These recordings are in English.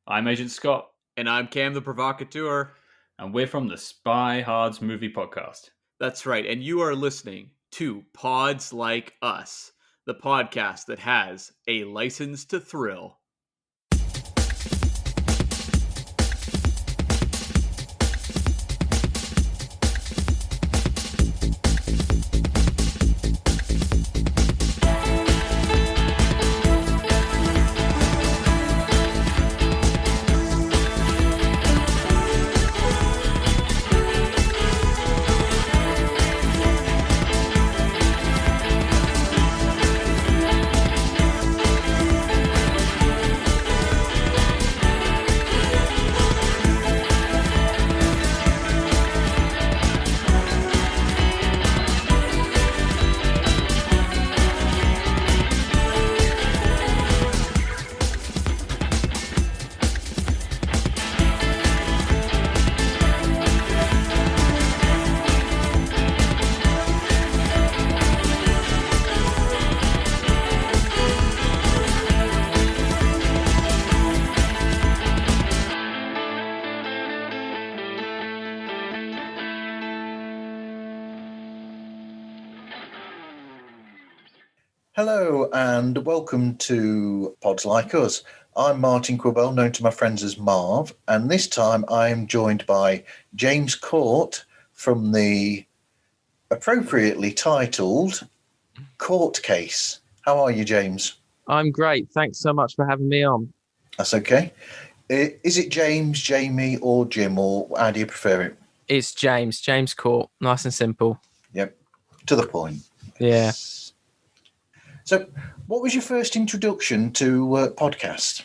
I'm Agent Scott, And I'm Cam the Provocateur. and we're from the Spy Hards Movie Podcast. That's right, and you are listening to Pods Like Us, the podcast that has a license to thrill. Hello and welcome to Pods Like Us. I'm Martin Quibell, known to my friends as Marv, and this time I am joined by James Court from the appropriately titled Court Case. How are you, James? I'm great. Thanks so much for having me on. That's okay. Is it James, Jamie, or Jim, or how do you prefer it? It's James Court. Nice and simple. Yep, to the point. Yeah. So, what was your first introduction to podcast?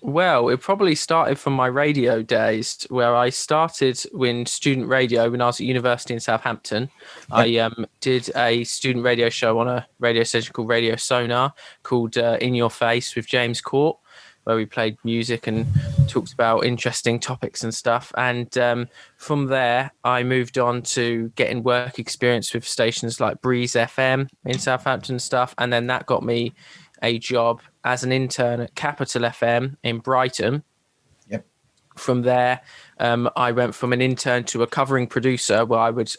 Well, it probably started from my radio days, where I started in student radio when I was at university in Southampton. I did a student radio show on a radio station called Radio Sonar called In Your Face with James Court, where we played music and talked about interesting topics and stuff. And from there, I moved on to getting work experience with stations like Breeze FM in Southampton and stuff. And then that got me a job as an intern at Capital FM in Brighton. Yep. From there, I went from an intern to a covering producer where I would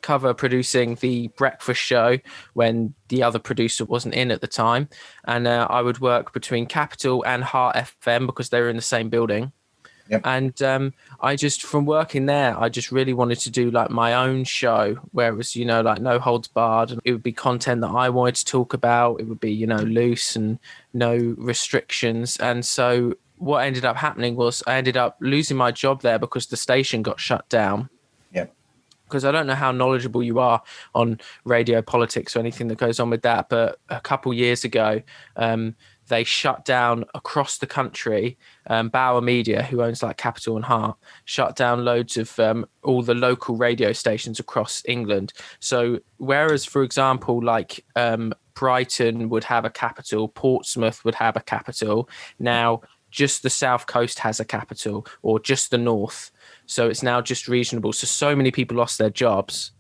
cover producing the breakfast show when the other producer wasn't in at the time. And I would work between Capital and Heart FM because they were in the same building. Yep. And I just, from working there, I just really wanted to do like my own show where it was, like no holds barred. And it would be content that I wanted to talk about. It would be, loose and no restrictions. And so what ended up happening was I ended up losing my job there because the station got shut down. Yep. Because I don't know how knowledgeable you are on radio politics or anything that goes on with that. But a couple years ago, they shut down across the country. Bauer Media, who owns like Capital and Heart, shut down loads of all the local radio stations across England. So whereas, for example, like Brighton would have a Capital, Portsmouth would have a Capital, now just the South Coast has a Capital or just the North. So it's now just regional. So many people lost their jobs.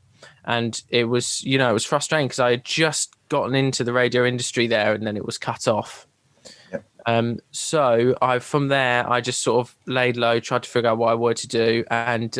And it was, it was frustrating because I had just gotten into the radio industry there and then it was cut off. So from there, I just sort of laid low, tried to figure out what I wanted to do, and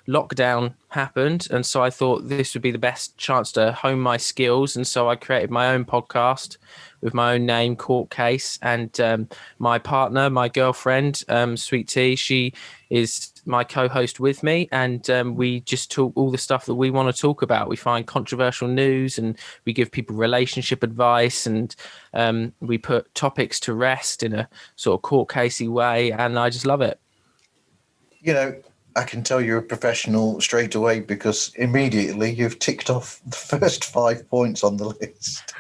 lockdown happened. And so I thought this would be the best chance to hone my skills. And so I created my own podcast with my own name, Court Case. And my partner, my girlfriend, Sweet Tea, she is my co-host with me, and we just talk all the stuff that we want to talk about. We find controversial news and we give people relationship advice, and we put topics to rest in a sort of court casey way, and I just love it. I can tell you're a professional straight away because immediately you've ticked off the first 5 points on the list.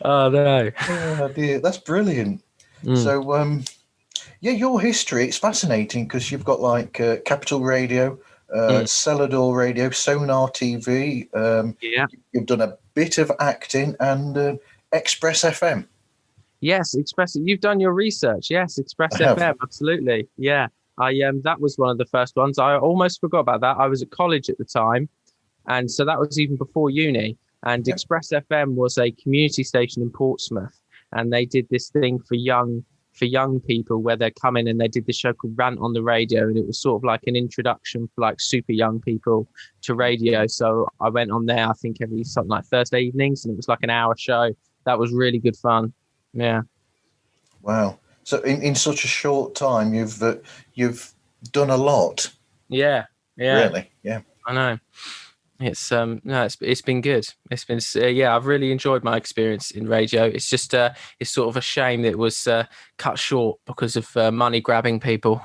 Oh no. Oh dear, that's brilliant. So your history, it's fascinating because you've got like Capital Radio, Celador Radio, Sonar TV. You've done a bit of acting and Express FM. Yes, Express. You've done your research. Yes, Express FM. Absolutely. Yeah. That was one of the first ones. I almost forgot about that. I was at college at the time, and so that was even before uni. And Express FM was a community station in Portsmouth, and they did this thing for young for young people where they come in and they did the show called Rant on the Radio, and it was sort of like an introduction for like super young people to radio. So I went on there, I think every something like Thursday evenings, and it was like an hour show. That was really good fun. Yeah. Wow. So in such a short time, you've done a lot. Yeah. Really. Yeah. I know. It's no, it's been good. It's been yeah, I've really enjoyed my experience in radio. It's just it's sort of a shame that it was cut short because of money grabbing people.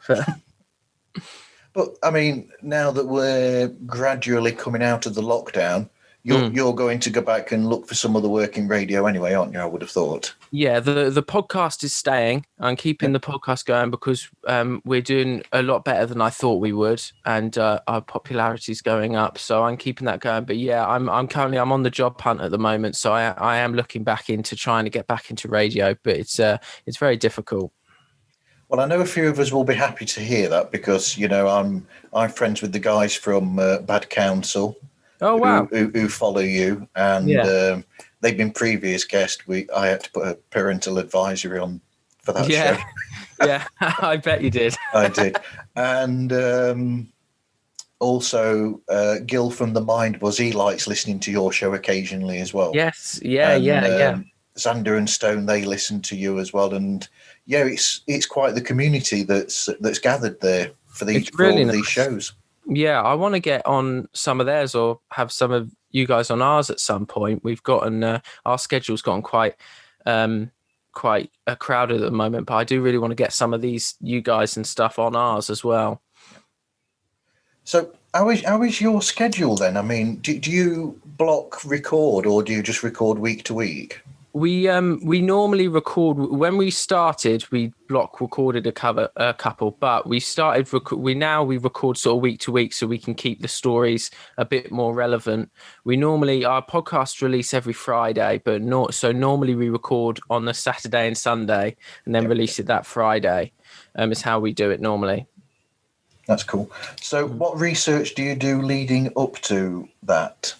But I mean, now that we're gradually coming out of the lockdown, you're going to go back and look for some other work in radio anyway, aren't you? I would have thought. Yeah, the podcast is staying. I'm keeping the podcast going because we're doing a lot better than I thought we would, and our popularity is going up. So I'm keeping that going. But yeah, I'm currently on the job hunt at the moment. So I am looking back into trying to get back into radio, but it's very difficult. Well, I know a few of us will be happy to hear that because I'm friends with the guys from Bad Council. Oh wow! Who follow you, and they've been previous guests. I had to put a parental advisory on for that show. Yeah, I bet you did. I did, and also Gil from the Mind Buzz. He likes listening to your show occasionally as well. Yes, yeah. Xander and Stone, they listen to you as well, and yeah, it's quite the community that's gathered there for all these shows. Yeah, I want to get on some of theirs or have some of you guys on ours at some point. We've gotten our schedule's gotten quite crowded at the moment, but I do really want to get some of these you guys and stuff on ours as well. So how is your schedule then? I mean, do you block record or do you just record week to week? We normally record. When we started, we block recorded a couple, but we started we record sort of week to week so we can keep the stories a bit more relevant. Our podcast release every Friday, but normally we record on the Saturday and Sunday and then release it that Friday. Is how we do it normally. That's cool. So what research do you do leading up to that?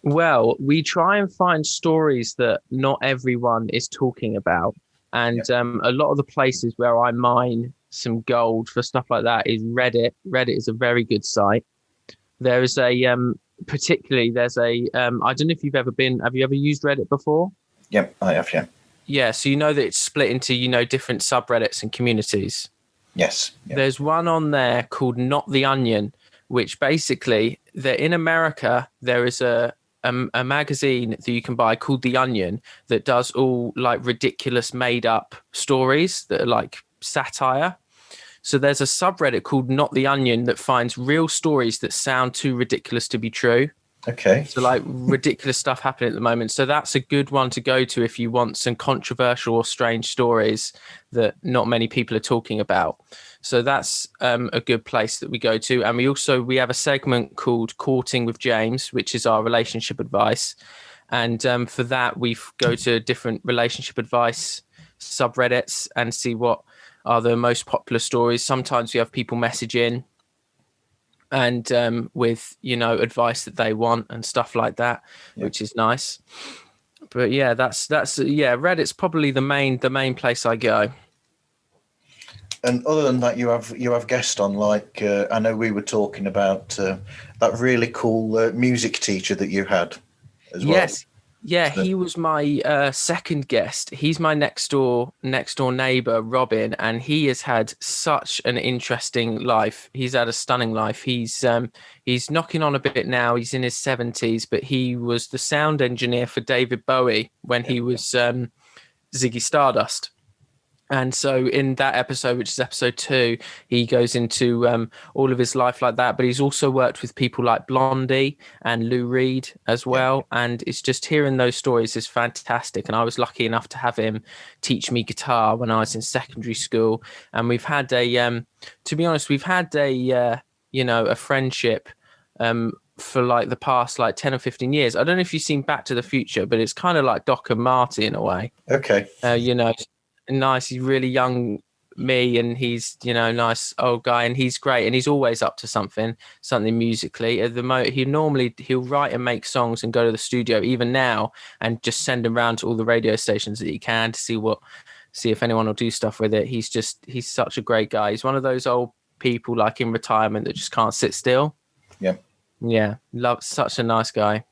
Well, we try and find stories that not everyone is talking about. And a lot of the places where I mine some gold for stuff like that is Reddit. Reddit is a very good site. There is I don't know if you've ever used Reddit before? Yep, I have, yeah. Yeah, so you know that it's split into, different subreddits and communities. Yes. Yep. There's one on there called Not the Onion, which basically, in America, there is a magazine that you can buy called The Onion that does all like ridiculous made up stories that are like satire. So there's a subreddit called Not the Onion that finds real stories that sound too ridiculous to be true. Okay. So like ridiculous stuff happening at the moment. So that's a good one to go to if you want some controversial or strange stories that not many people are talking about. So that's a good place that we go to. And we have a segment called Courting with James, which is our relationship advice. And for that, we go to different relationship advice subreddits and see what are the most popular stories. Sometimes we have people message in and with advice that they want and stuff like that, which is nice. But yeah, that's Reddit's probably the main place I go. And other than that, you have guests on, like I know we were talking about that really cool music teacher that you had as well. Yes. Yeah, he was my second guest. He's my next door neighbor, Robin, and he has had such an interesting life. He's had a stunning life. He's knocking on a bit now. He's in his 70s, but he was the sound engineer for David Bowie when he was Ziggy Stardust. And so in that episode, which is episode 2, he goes into all of his life like that. But he's also worked with people like Blondie and Lou Reed as well. Yeah. And it's just hearing those stories is fantastic. And I was lucky enough to have him teach me guitar when I was in secondary school. And we've had a friendship for like the past 10 or 15 years. I don't know if you've seen Back to the Future, but it's kind of like Doc and Marty in a way. Okay. Nice. He's really young me, and he's nice old guy, and he's great, and he's always up to something musically. At the moment, he'll write and make songs and go to the studio even now and just send them around to all the radio stations that he can to see if anyone will do stuff with it. He's such a great guy. He's one of those old people like in retirement that just can't sit still. Yeah, such a nice guy.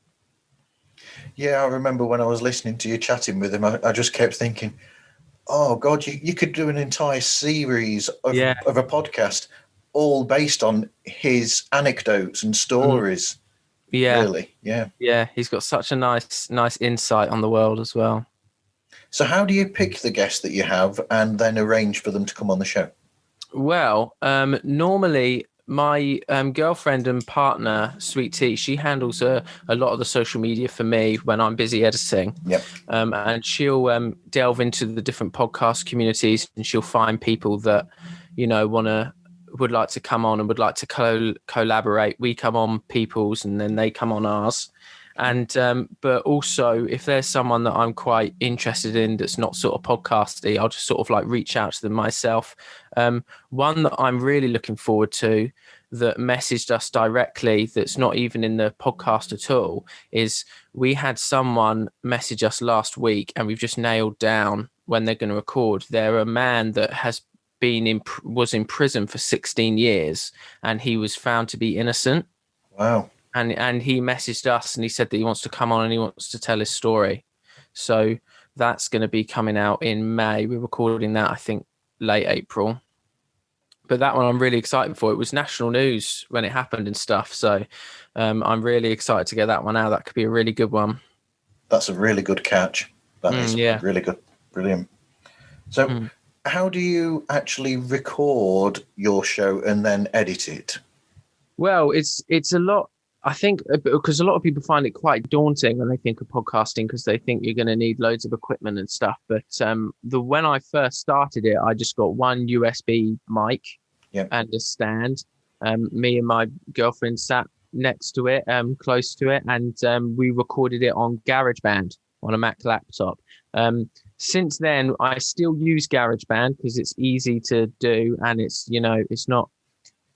Yeah, I remember when I was listening to you chatting with him, I just kept thinking, oh God, you could do an entire series of a podcast all based on his anecdotes and stories. Yeah, really. Yeah, he's got such a nice insight on the world as well. So how do you pick the guests that you have and then arrange for them to come on the show? Well, normally my girlfriend and partner, Sweet Tea, she handles a lot of the social media for me when I'm busy editing. Yep. And she'll delve into the different podcast communities, and she'll find people that, would like to come on and would like to collaborate. We come on people's and then they come on ours. And but also if there's someone that I'm quite interested in that's not sort of podcasty, I'll just sort of like reach out to them myself. One that I'm really looking forward to that messaged us directly that's not even in the podcast at all is we had someone message us last week, and we've just nailed down when they're going to record. They're a man that was in prison for 16 years, and he was found to be innocent. Wow. And he messaged us and he said that he wants to come on and he wants to tell his story. So that's going to be coming out in May. We're recording that, I think, late April. But that one I'm really excited for. It was national news when it happened and stuff. So I'm really excited to get that one out. That could be a really good one. That's a really good catch. That is really good. Brilliant. So how do you actually record your show and then edit it? Well, it's a lot. I think because a lot of people find it quite daunting when they think of podcasting, because they think you're going to need loads of equipment and stuff. But when I first started it, I just got one USB mic and a stand. Me and my girlfriend sat next to it, close to it, and we recorded it on GarageBand on a Mac laptop. Since then, I still use GarageBand because it's easy to do and it's not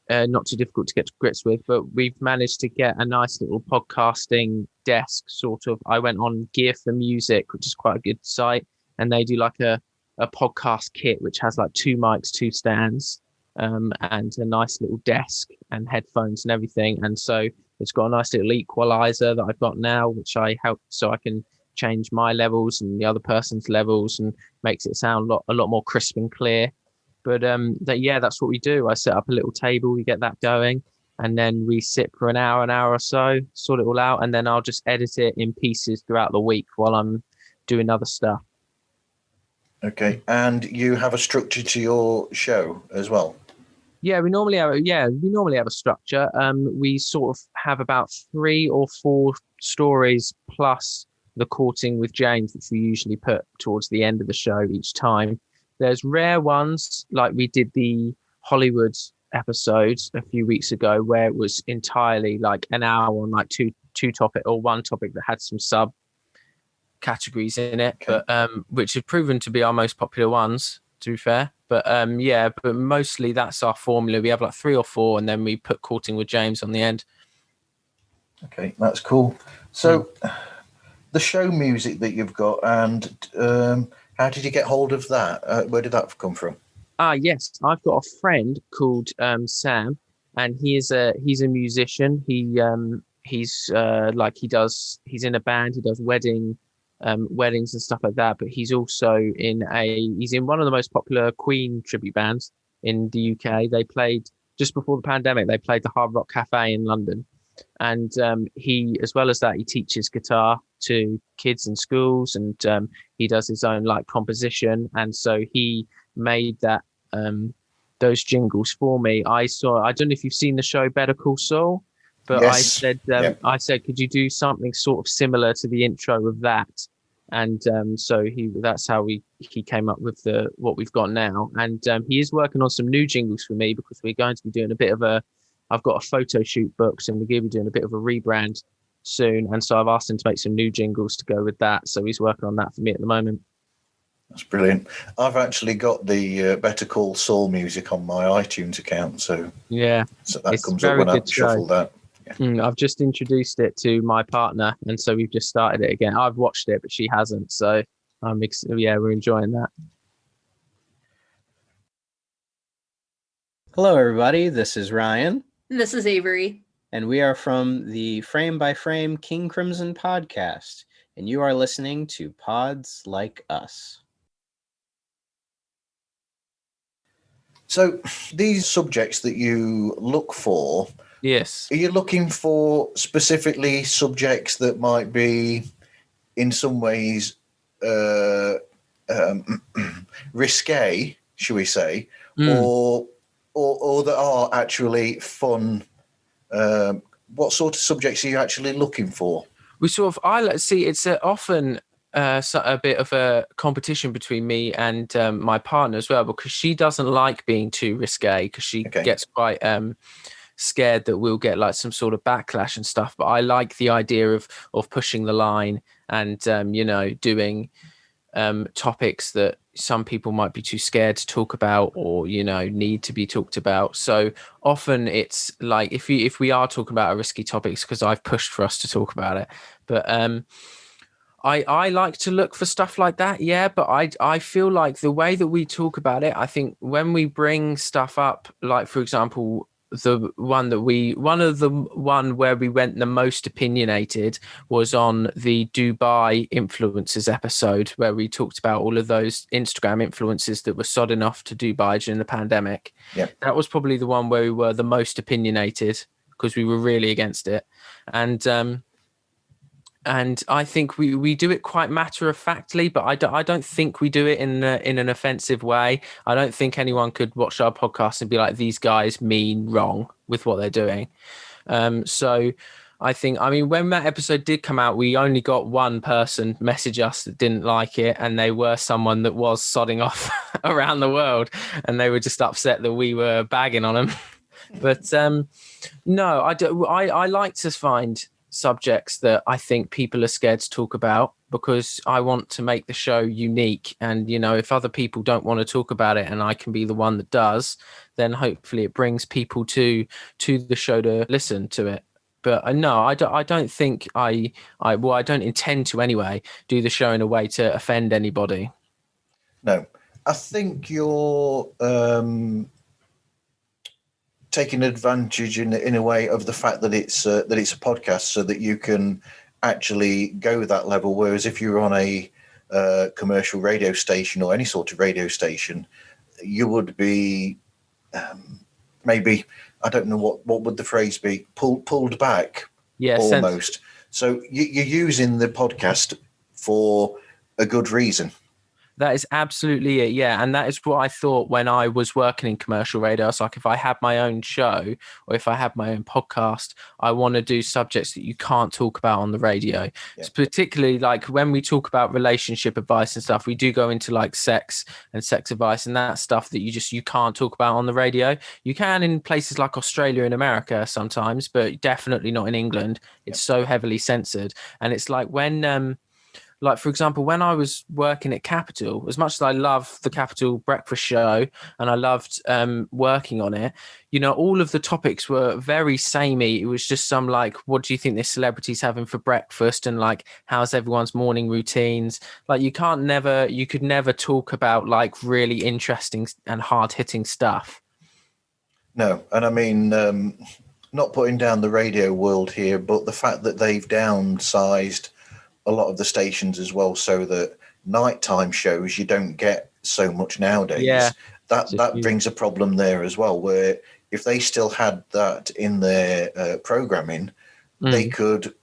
too difficult to get to grips with, but we've managed to get a nice little podcasting desk sort of. I went on Gear for Music, which is quite a good site, and they do like a podcast kit, which has like 2 mics, 2 stands, and a nice little desk and headphones and everything. And so it's got a nice little equalizer that I've got now, which I help so I can change my levels and the other person's levels and makes it sound a lot more crisp and clear. But that's what we do. I set up a little table, we get that going, and then we sit for an hour or so, sort it all out, and then I'll just edit it in pieces throughout the week while I'm doing other stuff. Okay, and you have a structure to your show as well? Yeah, we normally have a structure. We sort of have about 3 or 4 stories plus the courting with James, which we usually put towards the end of the show each time. There's rare ones, like we did the Hollywood episodes a few weeks ago, where it was entirely like an hour on like two topic or one topic that had some sub categories in it, but which have proven to be our most popular ones, to be fair. But but mostly that's our formula. We have like 3 or 4, and then we put courting with James on the end. Okay, that's cool. So the show music that you've got, and how did you get hold of that? Where did that come from? Yes, I've got a friend called Sam, and he's a musician. He's in a band. He does weddings and stuff like that. But he's also in one of the most popular Queen tribute bands in the UK. They played just before the pandemic. They played the Hard Rock Cafe in London, and he, as well as that, he teaches guitar to kids in schools, and he does his own like composition, and so he made that those jingles for me. I don't know if you've seen the show Better Call Saul, but yes. I said could you do something sort of similar to the intro of that, and so that's how he came up with what we've got now. And he is working on some new jingles for me, because we're going to be doing I've got a photo shoot booked, and we're going to be doing a bit of a rebrand soon, and so I've asked him to make some new jingles to go with that, so he's working on that for me at the moment. That's brilliant. I've actually got the Better Call Saul music on my iTunes account, so that comes up when I shuffle that. I've just introduced it to my partner, and so we've just started it again. I've watched it, but she hasn't, so we're enjoying that. Hello, everybody. This is Ryan, This is Avery. and we are from the Frame by Frame King Crimson podcast, and you are listening to Pods Like Us. So, these subjects that you look for, Yes. are you looking for specifically subjects that might be in some ways risque, shall we say, or that are actually fun? What sort of subjects are you actually looking for? We sort of, see, it's often a bit of a competition between me and my partner as well, because she doesn't like being too risque, because she gets quite scared that we'll get like some sort of backlash and stuff. But I like the idea of pushing the line and doing topics that some people might be too scared to talk about, or need to be talked about. So often it's like if we are talking about a risky topics, because I've pushed for us to talk about it, but I like to look for stuff like that, yeah. But I feel like the way that we talk about it, I think when we bring stuff up, like for example, the one where we went the most opinionated was on the Dubai influencers episode, where we talked about all of those Instagram influencers that were sod enough to Dubai during the pandemic. Yeah, that was probably the one where we were the most opinionated, because we were really against it. And I think we do it quite matter of factly, but I don't think we do it in an offensive way. I don't think anyone could watch our podcast and be like, these guys mean wrong with what they're doing. So I think, I mean, when that episode did come out, we only got one person message us that didn't like it, and they were someone that was sodding off around the world, and they were just upset that we were bagging on them. But no, I like to find subjects that I think people are scared to talk about, because I want to make the show unique. And if other people don't want to talk about it and I can be the one that does, then hopefully it brings people to the show to listen to it. But no, I don't think I don't intend to anyway do the show in a way to offend anybody. No, I think you're taking advantage in a way of the fact that it's a podcast, so that you can actually go that level. Whereas if you're on a commercial radio station or any sort of radio station, you would be maybe, I don't know what would the phrase be, pulled back, almost. So you're using the podcast for a good reason. That is absolutely it, yeah. And that is what I thought when I was working in commercial radio. I was like, if I had my own show or if I had my own podcast, I want to do subjects that you can't talk about on the radio. Yeah. It's particularly like when we talk about relationship advice and stuff, we do go into like sex and sex advice and that stuff that you can't talk about on the radio. You can in places like Australia and America sometimes, but definitely not in England. It's so heavily censored. And it's like when like, for example, when I was working at Capital, as much as I love the Capital breakfast show and I loved working on it, all of the topics were very samey. It was just some like, what do you think this celebrity's having for breakfast? And like, how's everyone's morning routines? Like, you could never talk about like really interesting and hard hitting stuff. No. And I mean, not putting down the radio world here, but the fact that they've downsized a lot of the stations as well, so that nighttime shows you don't get so much nowadays. Yeah, that brings a problem there as well, where if they still had that in their programming, they could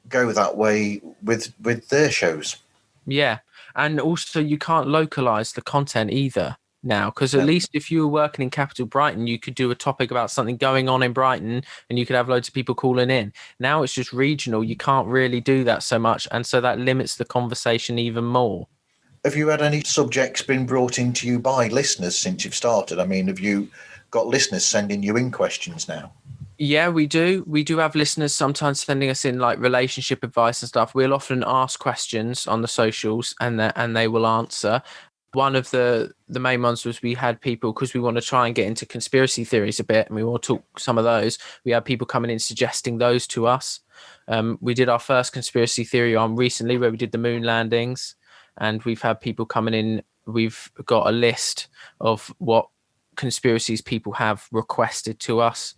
go that way with their shows. Yeah. And also you can't localize the content either now, because at least if you were working in Capital Brighton, you could do a topic about something going on in Brighton and you could have loads of people calling in. Now it's just regional. You can't really do that so much, and so that limits the conversation even more. Have you had any subjects been brought into you by listeners since you've started? I mean, have you got listeners sending you in questions now? Yeah, we do. We do have listeners sometimes sending us in like relationship advice and stuff. We'll often ask questions on the socials and they will answer. One of the main ones was we had people, because we want to try and get into conspiracy theories a bit and we want to talk some of those. We had people coming in suggesting those to us. We did our first conspiracy theory on recently where we did the moon landings, and we've had people coming in. We've got a list of what conspiracies people have requested to us.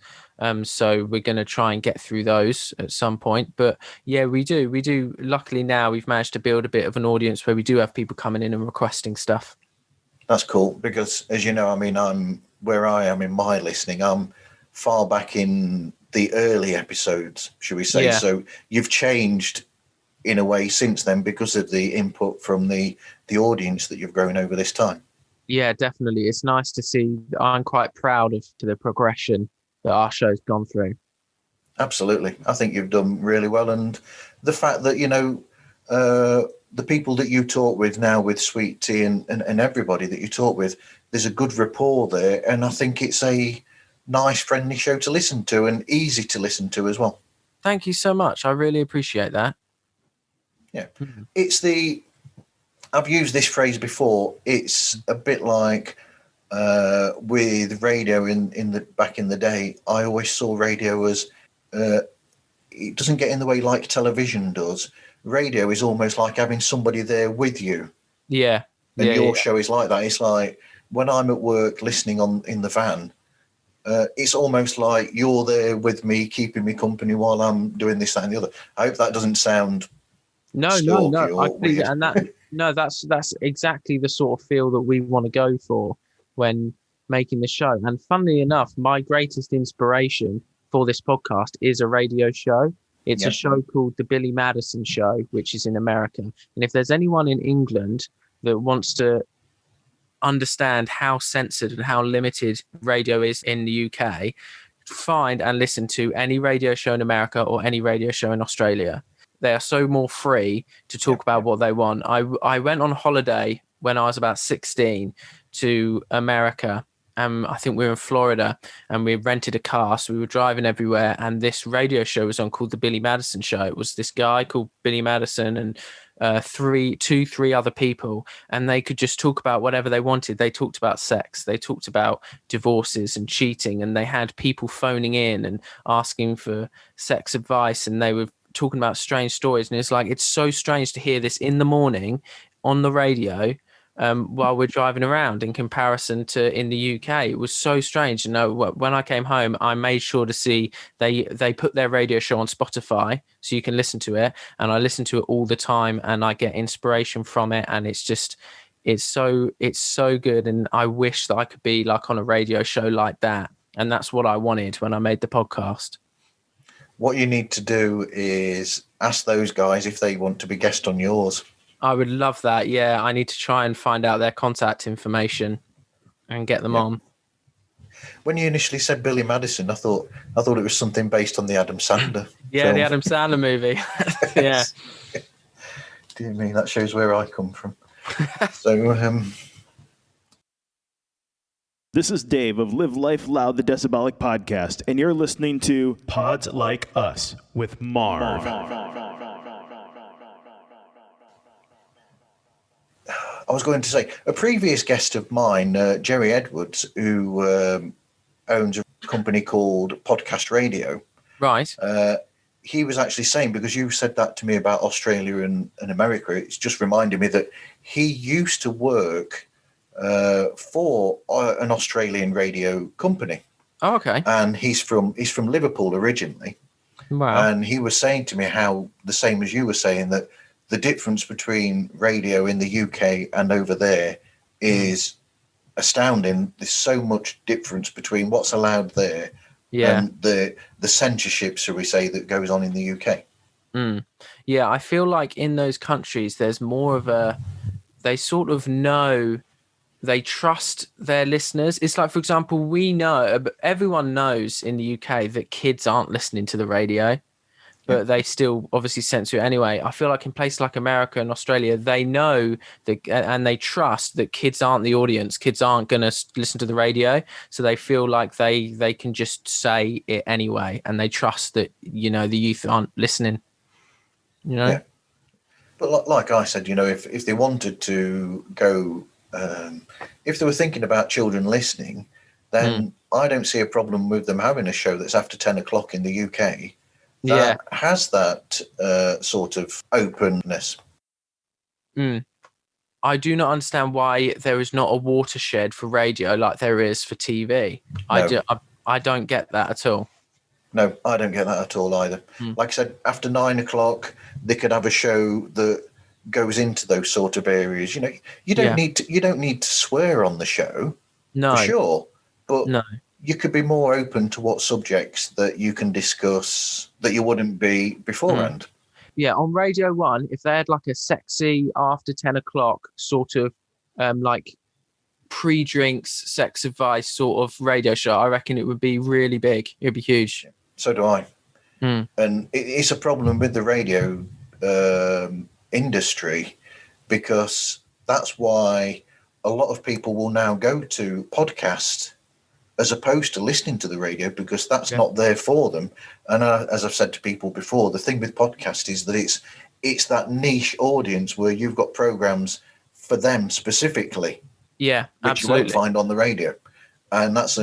So we're going to try and get through those at some point. But yeah, we do. Luckily now we've managed to build a bit of an audience where we do have people coming in and requesting stuff. That's cool because, as you know, I mean, I'm where I am in my listening. I'm far back in the early episodes, should we say? Yeah. So you've changed in a way since then because of the input from the audience that you've grown over this time. Yeah, definitely. It's nice to see. I'm quite proud of the progression that our show's gone through. Absolutely. I think you've done really well. And the fact that, the people that you talk with now with Sweet Tea and everybody that you talk with, there's a good rapport there. And I think it's a nice, friendly show to listen to and easy to listen to as well. Thank you so much. I really appreciate that. Yeah. I've used this phrase before. It's a bit like with radio in the back in the day. I always saw radio as it doesn't get in the way like television does. Radio is almost like having somebody there with you. Yeah. And yeah, your yeah. show is like that. It's like when I'm at work listening in the van, it's almost like you're there with me, keeping me company while I'm doing this, that, and the other. I hope that doesn't sound No. stalky or I completely, weird. and that no, that's exactly the sort of feel that we want to go for when making the show. And funnily enough, my greatest inspiration for this podcast is a radio show. It's Yeah. a show called The Billy Madison Show, which is in America. And if there's anyone in England that wants to understand how censored and how limited radio is in the UK, find and listen to any radio show in America or any radio show in Australia. They are so more free to talk about what they want. I went on holiday when I was about 16 to America. I think we were in Florida and we rented a car. So we were driving everywhere. And this radio show was on called The Billy Madison Show. It was this guy called Billy Madison and three other people. And they could just talk about whatever they wanted. They talked about sex. They talked about divorces and cheating. And they had people phoning in and asking for sex advice. And they were talking about strange stories. And it's like, it's so strange to hear this in the morning on the radio while we're driving around in comparison to in the UK. It was so strange. When I came home, I made sure to see they put their radio show on Spotify so you can listen to it. And I listen to it all the time and I get inspiration from it. And it's so good. And I wish that I could be like on a radio show like that. And that's what I wanted when I made the podcast. What you need to do is ask those guys if they want to be guest on yours. I would love that. Yeah, I need to try and find out their contact information and get them on. When you initially said Billy Madison, I thought it was something based on the Adam Sandler. Yeah, film. the Adam Sandler movie. Yeah. Dear me, that shows where I come from. So, This is Dave of Live Life Loud, the Decibelic podcast, and you're listening to Pods Like Us with Marv. I was going to say, a previous guest of mine, Jerry Edwards, who owns a company called Podcast Radio, Right. he was actually saying, because you said that to me about Australia and America, it's just reminded me that he used to work for an Australian radio company. Oh, okay. And he's from Liverpool originally. Wow. And he was saying to me how, the same as you were saying, that the difference between radio in the UK and over there is astounding. There's so much difference between what's allowed there and the censorship, shall we say, that goes on in the UK. Yeah, I feel like in those countries, there's more of they sort of know, they trust their listeners. It's like, for example, everyone knows in the UK that kids aren't listening to the radio, but they still obviously censor it anyway. I feel like in places like America and Australia, they know that and they trust that kids aren't the audience. Kids aren't going to listen to the radio. So they feel like they can just say it anyway. And they trust that, the youth aren't listening, Yeah. But like I said, if they wanted to go, if they were thinking about children listening, then I don't see a problem with them having a show that's after 10 o'clock in the UK. That has that sort of openness. Yeah, I do not understand why there is not a watershed for radio like there is for TV. No. I don't get that at all. No, I don't get that at all either. Hmm. Like I said, after 9 o'clock, they could have a show that goes into those sort of areas. You know, you don't need to swear on the show No, for sure, but no. you could be more open to what subjects that you can discuss that you wouldn't be beforehand. Yeah, on Radio 1, if they had like a sexy after 10 o'clock sort of like pre-drinks sex advice sort of radio show, I reckon it would be really big. It would be huge. So do I. Mm. And it's a problem with the radio industry, because that's why a lot of people will now go to podcast as opposed to listening to the radio, because that's not there for them. And as I've said to people before, the thing with podcast is that it's that niche audience where you've got programs for them specifically. Yeah, which absolutely. you won't find on the radio. And that's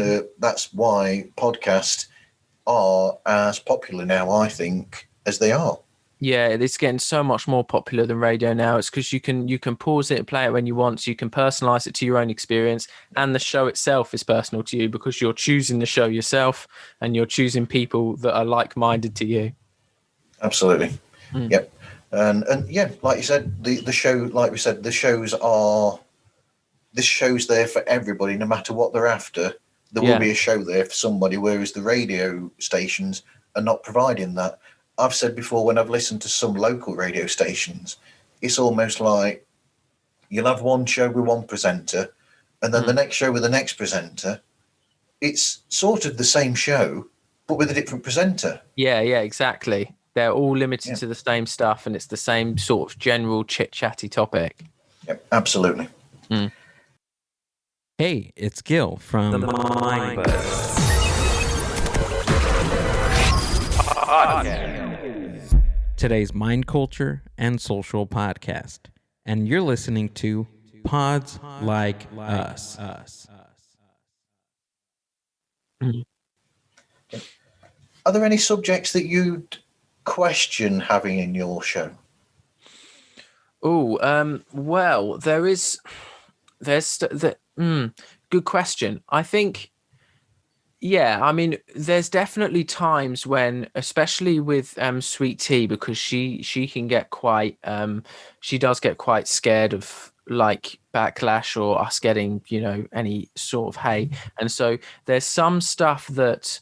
why podcasts are as popular now, I think, as they are. Yeah, it's getting so much more popular than radio now. It's because you can pause it and play it when you want. So you can personalize it to your own experience, and the show itself is personal to you because you're choosing the show yourself and you're choosing people that are like-minded to you. Absolutely. Yep. And yeah, like you said, the show, like we said, this show's there for everybody, no matter what they're after. There will be a show there for somebody, whereas the radio stations are not providing that. I've said before, when I've listened to some local radio stations, it's almost like you'll have one show with one presenter and then the next show with the next presenter. It's sort of the same show, but with a different presenter. Yeah, exactly. They're all limited to the same stuff, and it's the same sort of general chit-chatty topic. Yep, absolutely. Hey, it's Gil from the Mind Buzz Podcast. Today's mind culture and social podcast. And you're listening to Pods Like Us. Are there any subjects that you'd question having in your show? Well, there's good question. I think, I mean, there's definitely times when, especially with Sweet Tea, because she can get quite, she does get quite scared of like backlash or us getting, any sort of hate. And so there's some stuff that,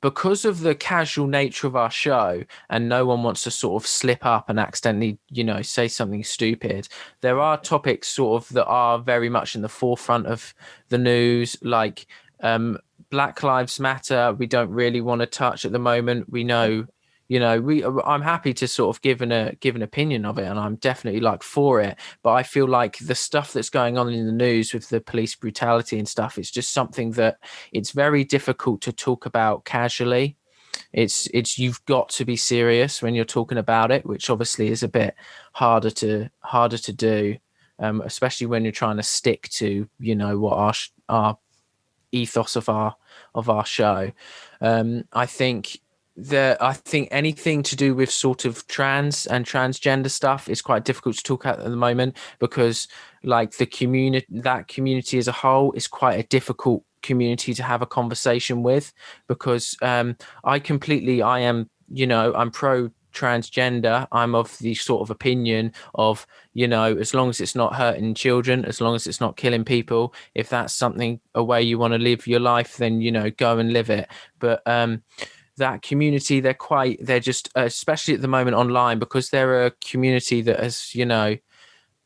because of the casual nature of our show and no one wants to sort of slip up and accidentally, say something stupid, there are topics sort of that are very much in the forefront of the news, like Black Lives Matter. We don't really want to touch at the moment. We know, I'm happy to sort of give an opinion of it, and I'm definitely like for it. But I feel like the stuff that's going on in the news with the police brutality and stuff, it's just something that it's very difficult to talk about casually. It's you've got to be serious when you're talking about it, which obviously is a bit harder to do, especially when you're trying to stick to what our ethos of our show. I think anything to do with sort of trans and transgender stuff is quite difficult to talk at the moment, because like the community as a whole is quite a difficult community to have a conversation with, because I'm pro transgender. I'm of the sort of opinion of, as long as it's not hurting children, as long as it's not killing people, if that's a way you want to live your life, then go and live it. But that community, they're just, especially at the moment online, because they're a community that has,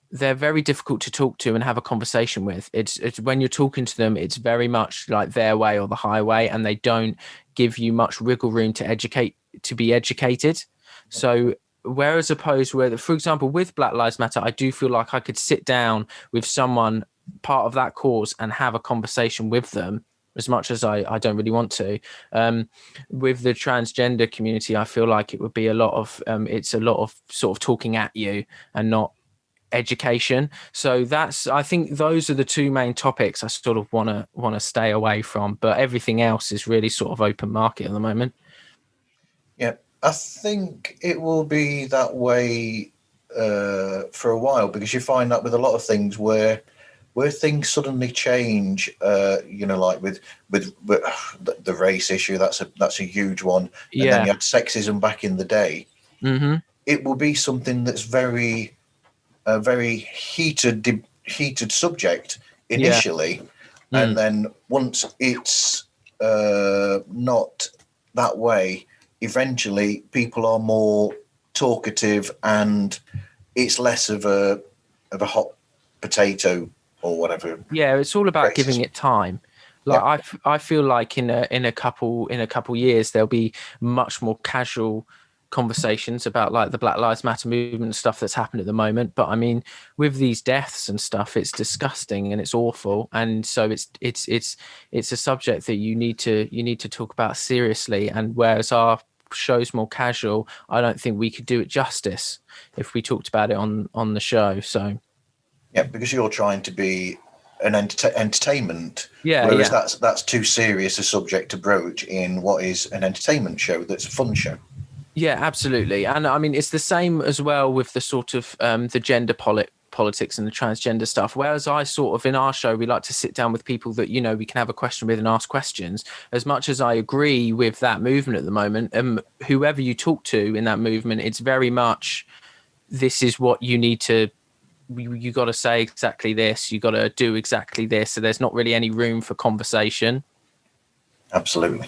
they're very difficult to talk to and have a conversation with. It's when you're talking to them, it's very much like their way or the highway, and they don't give you much wiggle room to be educated. So whereas for example, with Black Lives Matter, I do feel like I could sit down with someone part of that cause and have a conversation with them, as much as I don't really want to. With the transgender community, I feel like it would be it's a lot of sort of talking at you and not education. So I think those are the two main topics I sort of want to stay away from, but everything else is really sort of open market at the moment. Yeah, I think it will be that way for a while, because you find that with a lot of things where things suddenly change. Like with the race issue, that's a huge one. And then you had sexism back in the day. Mm-hmm. It will be something that's very heated subject initially, and then once it's not that way, eventually people are more talkative, and it's less of a hot potato or whatever. Yeah, it's all about Racist. giving it time. Like I feel like in a couple years there'll be much more casual conversations about like the Black Lives Matter movement and stuff that's happened at the moment. But I mean, with these deaths and stuff, it's disgusting and it's awful, and so it's a subject that you need to talk about seriously. And whereas our show's more casual, I don't think we could do it justice if we talked about it on the show. So yeah, because you're trying to be an entertainment, yeah, whereas that's too serious a subject to broach in what is an entertainment show that's a fun show. Yeah, absolutely. And I mean, it's the same as well with the sort of the gender politics and the transgender stuff. Whereas I sort of, in our show, we like to sit down with people that, we can have a question with and ask questions. As much as I agree with that movement at the moment, whoever you talk to in that movement, it's very much, this is what you need to, you got to say exactly this, you got to do exactly this. So there's not really any room for conversation. Absolutely.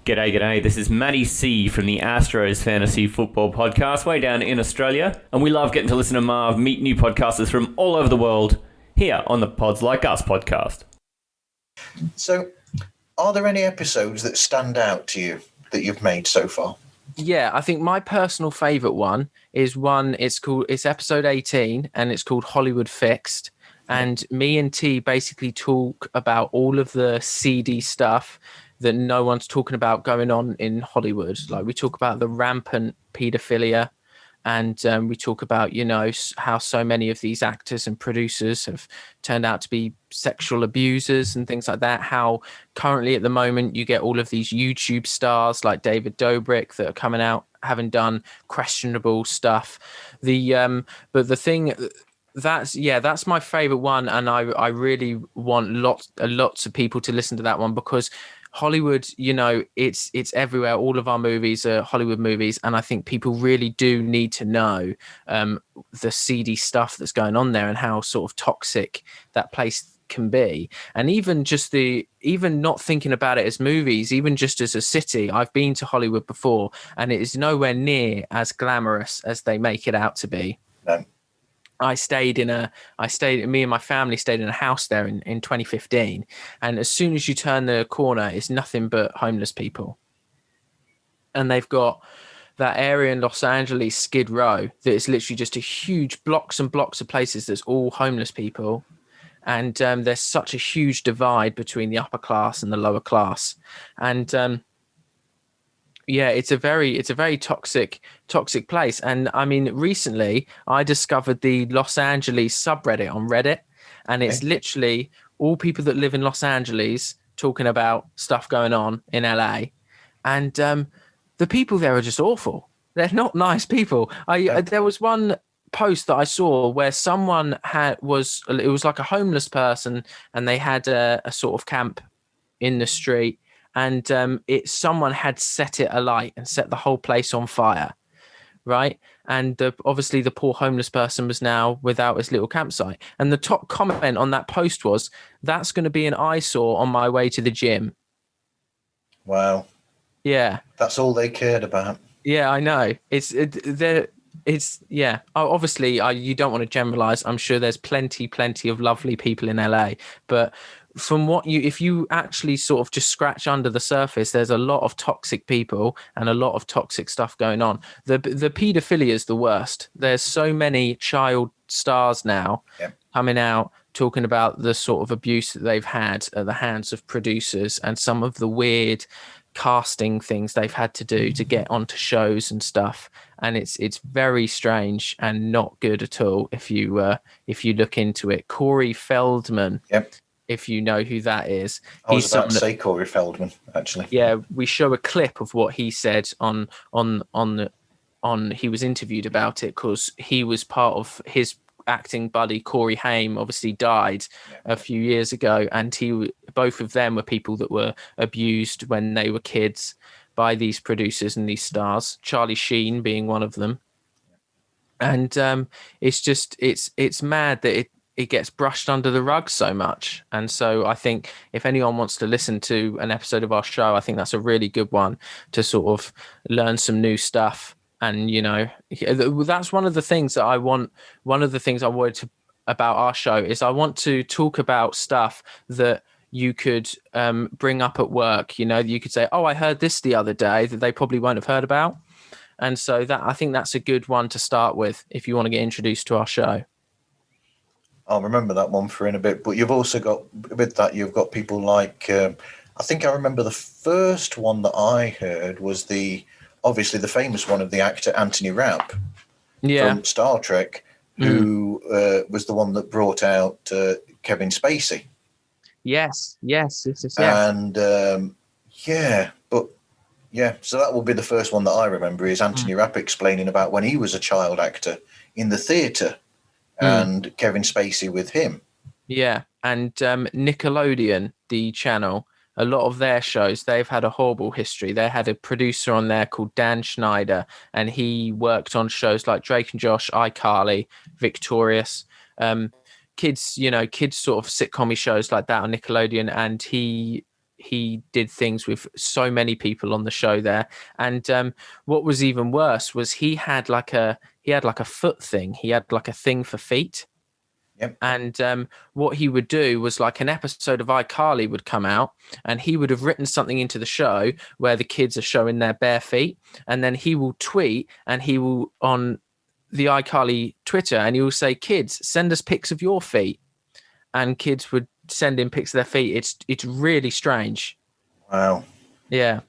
G'day. This is Matty C from the Astros Fantasy Football Podcast, way down in Australia. And we love getting to listen to Marv meet new podcasters from all over the world here on the Pods Like Us podcast. So, are there any episodes that stand out to you that you've made so far? Yeah, I think my personal favourite one is it's episode 18, and it's called Hollywood Fixed. And me and T basically talk about all of the seedy stuff that no one's talking about going on in Hollywood. Like, we talk about the rampant paedophilia, and we talk about, how so many of these actors and producers have turned out to be sexual abusers and things like that. How currently at the moment you get all of these YouTube stars like David Dobrik that are coming out having done questionable stuff. But the thing that's my favorite one, and I really want lots of people to listen to that one, because Hollywood, it's everywhere. All of our movies are Hollywood movies, and I think people really do need to know the seedy stuff that's going on there and how sort of toxic that place can be. And even not thinking about it as movies, even just as a city, I've been to Hollywood before, and it is nowhere near as glamorous as they make it out to be. No. Me and my family stayed in a house there in 2015. And as soon as you turn the corner, it's nothing but homeless people. And they've got that area in Los Angeles, Skid Row, that is literally just a huge blocks and blocks of places that's all homeless people. And there's such a huge divide between the upper class and the lower class. And yeah, it's a very toxic place. And I mean, recently I discovered the Los Angeles subreddit on Reddit, and it's literally all people that live in Los Angeles talking about stuff going on in LA. And the people there are just awful. They're not nice people. There was one post that I saw where someone it was like a homeless person, and they had a sort of camp in the street. And someone had set it alight and set the whole place on fire, right? And obviously the poor homeless person was now without his little campsite. And the top comment on that post was, "That's going to be an eyesore on my way to the gym." Wow. Yeah. That's all they cared about. Yeah, I know. Obviously, you don't want to generalize. I'm sure there's plenty of lovely people in LA, but from if you actually sort of just scratch under the surface, there's a lot of toxic people and a lot of toxic stuff going on. The paedophilia is the worst. There's so many child stars now coming out talking about the sort of abuse that they've had at the hands of producers, and some of the weird casting things they've had to do to get onto shows and stuff. And it's very strange and not good at all if you look into it. Corey Feldman. Yep. If you know who that is. I was about to say Corey Feldman, actually. Yeah, we show a clip of what he said on he was interviewed about it because he was part of his acting buddy Corey Haim obviously died a few years ago, and both of them were people that were abused when they were kids by these producers and these stars, Charlie Sheen being one of them. And it's mad that it gets brushed under the rug so much. And so I think if anyone wants to listen to an episode of our show, I think that's a really good one to sort of learn some new stuff. And, you know, that's one of the things that I want. One of the things I wanted to about our show is I want to talk about stuff that you could bring up at work. You know, you could say, oh, I heard this the other day that they probably won't have heard about. And so that I think that's a good one to start with if you want to get introduced to our show. I'll remember that one for in a bit. But you've also got, with that, you've got people like, I think I remember the first one that I heard was obviously the famous one of the actor Anthony Rapp from Star Trek, who was the one that brought out Kevin Spacey. Yes. And so that will be the first one that I remember is Anthony Rapp explaining about when he was a child actor in the theatre and Kevin Spacey with him. Yeah. And Nickelodeon, the channel, a lot of their shows, they've had a horrible history. They had a producer on there called Dan Schneider, and he worked on shows like Drake and Josh, iCarly, Victorious, kids sort of sitcom shows like that on Nickelodeon. And he did things with so many people on the show there. And what was even worse was he had like a foot thing. He had like a thing for feet. Yep. And what he would do was like an episode of iCarly would come out and he would have written something into the show where the kids are showing their bare feet. And then he will tweet and he will on the iCarly Twitter and he will say, kids, send us pics of your feet. And kids would send in pics of their feet. It's really strange. Wow. Yeah.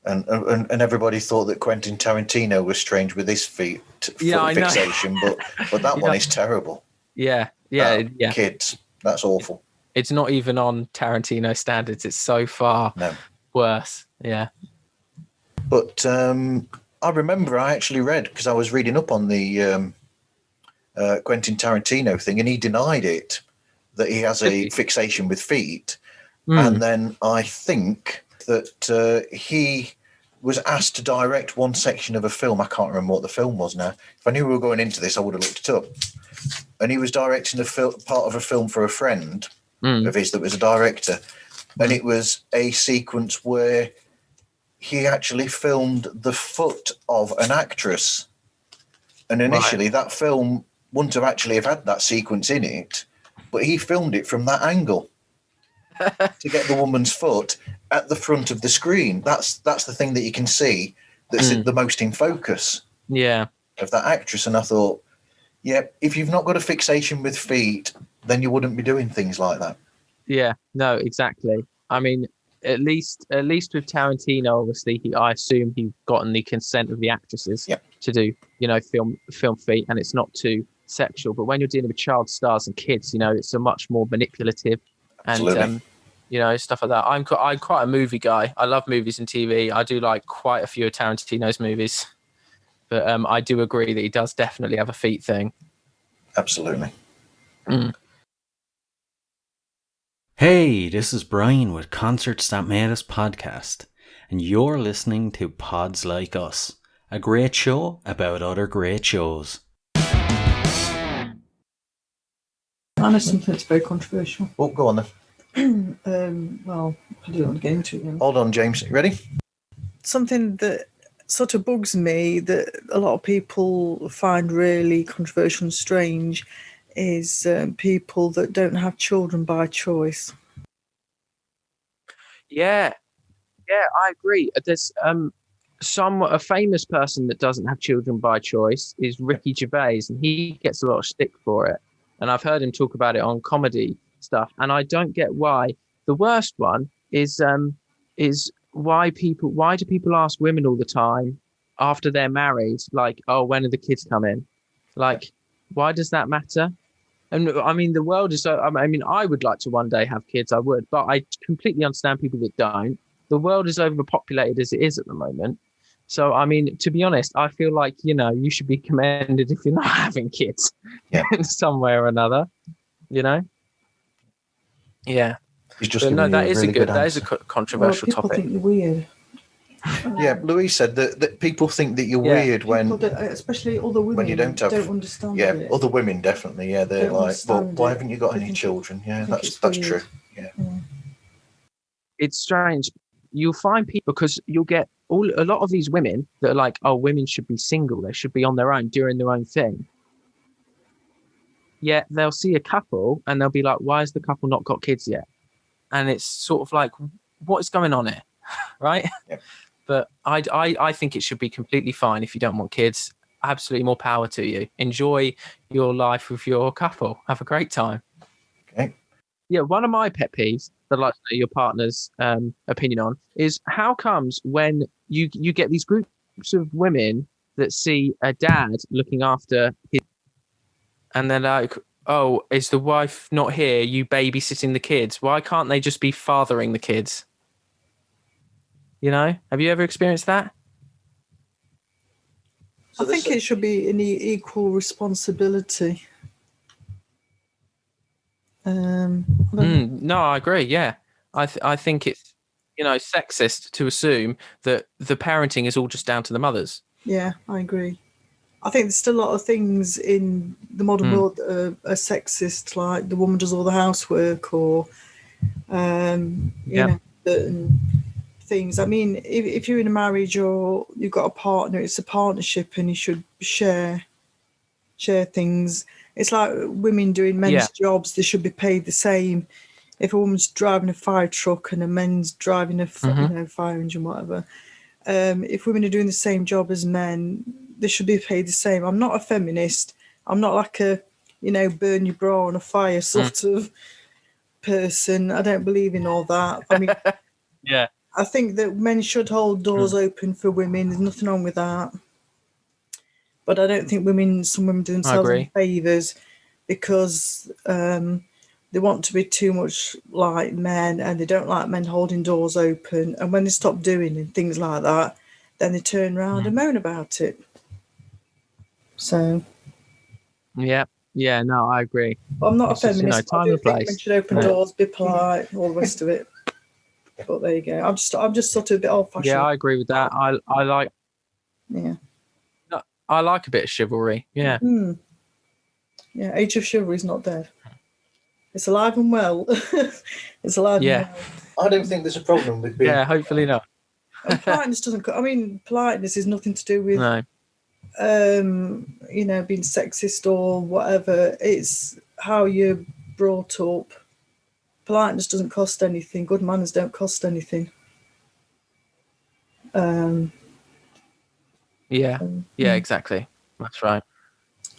And everybody thought that Quentin Tarantino was strange with his feet fixation, but that one is terrible. Yeah. Kids, that's awful. It's not even on Tarantino standards. It's so far worse. Yeah. But I remember I actually read, because I was reading up on the Quentin Tarantino thing, and he denied it, that he has a fixation with feet. And then I think that he was asked to direct one section of a film. I can't remember what the film was now. If I knew we were going into this, I would have looked it up. And he was directing part of a film for a friend of his that was a director. And it was a sequence where he actually filmed the foot of an actress. And initially that film wouldn't have actually have had that sequence in it, but he filmed it from that angle. To get the woman's foot at the front of the screen. That's the thing that you can see that's the most in focus of that actress. And I thought, if you've not got a fixation with feet, then you wouldn't be doing things like that. Yeah, no, exactly. I mean, at least with Tarantino, obviously, I assume he's gotten the consent of the actresses to do, film feet, and it's not too sexual. But when you're dealing with child stars and kids, it's a much more manipulative. And stuff like that. I'm quite a movie guy. I love movies and TV. I do like quite a few of Tarantino's movies, but I do agree that he does definitely have a feet thing. Absolutely. Hey, this is Brian with Concerts That Made Us podcast, and you're listening to Pods Like Us, a great show about other great shows. I know something that's very controversial. Oh, go on then. Well, I don't want to get into it. Hold on, James. You ready? Something that sort of bugs me that a lot of people find really controversial and strange is people that don't have children by choice. Yeah, I agree. There's a famous person that doesn't have children by choice is Ricky Gervais, and he gets a lot of stick for it. And I've heard him talk about it on comedy stuff, and I don't get why. The worst one is why do people ask women all the time after they're married, like, oh, when are the kids coming? Like, why does that matter? And I mean, the world is so, I mean, I would like to one day have kids, I would, but I completely understand people that don't. The world is overpopulated as it is at the moment. So, I mean, to be honest, I feel like, you should be commended if you're not having kids in some way or another, Yeah. He's just But no, giving you that a is really good that is a answer. Well, controversial people topic. think you're weird. Yeah, Louise said that people think that you're Yeah. weird when Especially other women you don't have. understand Yeah, it. other women definitely. Yeah, they're Don't like, well, understand why it. haven't you got They any think children? Yeah, think that's it's true. weird. Yeah. It's strange. You'll find people, because you'll get a lot of these women that are like, oh, women should be single. They should be on their own, doing their own thing. Yet they'll see a couple and they'll be like, why has the couple not got kids yet? And it's sort of like, what is going on here? Right? Yep. But I think it should be completely fine if you don't want kids. Absolutely, more power to you. Enjoy your life with your couple. Have a great time. Okay. Yeah, one of my pet peeves that I'd like to know your partner's opinion on is how comes when you get these groups of women that see a dad looking after his, and they're like, oh, is the wife not here? You babysitting the kids? Why can't they just be fathering the kids? Have you ever experienced that? I think it should be an equal responsibility. I don't know. No, I agree. Yeah, I think it's sexist to assume that the parenting is all just down to the mothers. Yeah, I agree. I think there's still a lot of things in the modern world that are sexist, like the woman does all the housework, or certain things. I mean, if you're in a marriage or you've got a partner, it's a partnership, and you should share things. It's like women doing men's jobs; they should be paid the same. If a woman's driving a fire truck and a man's driving a fire engine, whatever, if women are doing the same job as men, they should be paid the same. I'm not a feminist. I'm not like a, burn your bra on a fire sort of person. I don't believe in all that. I mean, Yeah. I think that men should hold doors open for women. There's nothing wrong with that. But I don't think some women do themselves any favours because they want to be too much like men, and they don't like men holding doors open. And when they stop doing things like that, then they turn around and moan about it. So. Yeah. Yeah. No, I agree. Well, I'm not a feminist. Time I do and think place. men should open doors, be polite, all the rest of it. But there you go. I'm just sort of a bit old-fashioned. Yeah, I agree with that. I like. Yeah. I like a bit of chivalry. Yeah. Yeah, Age of Chivalry is not dead. It's alive and well. It's alive and well. I don't think there's a problem with being... Yeah, hopefully not. And politeness doesn't... I mean, politeness is nothing to do with, being sexist or whatever. It's how you're brought up. Politeness doesn't cost anything. Good manners don't cost anything. Yeah, exactly. That's right.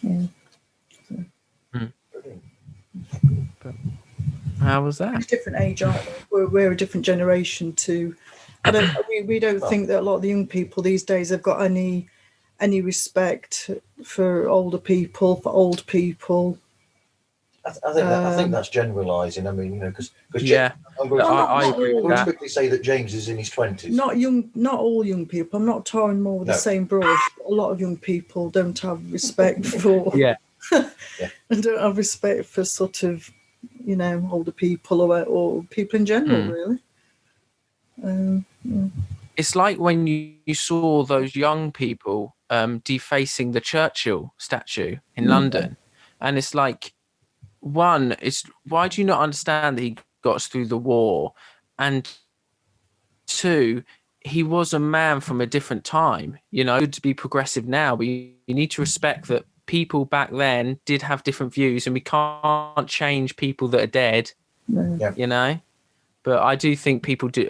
Yeah. But how was that? It's a different age, aren't we? We're a different generation too. We don't think that a lot of the young people these days have got any respect for older people, for old people. I think that's generalising. I mean, because I agree with that. quickly say that James is in his 20s. Not all young people. I'm not tarring more with the same brush. A lot of young people don't have respect for and don't have respect for sort of older people or people in general, really. It's like when you saw those young people defacing the Churchill statue in London, and it's like, one, it's why do you not understand that he got us through the war, and two, he was a man from a different time. Good to be progressive now, but you need to respect that people back then did have different views, and we can't change people that are dead. But I do think people do.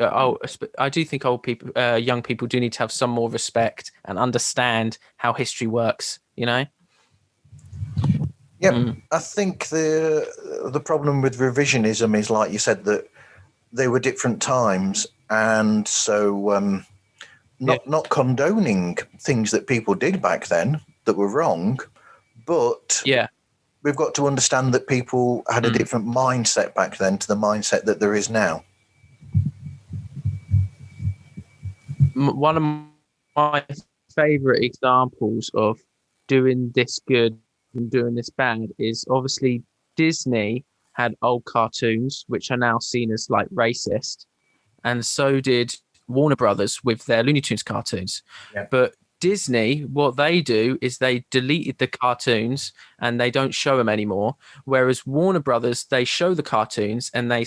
I do think old people, young people, do need to have some more respect and understand how history works. Yeah, I think the problem with revisionism is, like you said, that they were different times, and so not condoning things that people did back then that were wrong, but we've got to understand that people had a different mindset back then to the mindset that there is now. One of my favorite examples of doing this good and doing this bad is obviously Disney had old cartoons, which are now seen as like racist. And so did Warner Brothers with their Looney Tunes cartoons. Yeah. But Disney, what they do is they deleted the cartoons and they don't show them anymore. Whereas Warner Brothers, they show the cartoons and they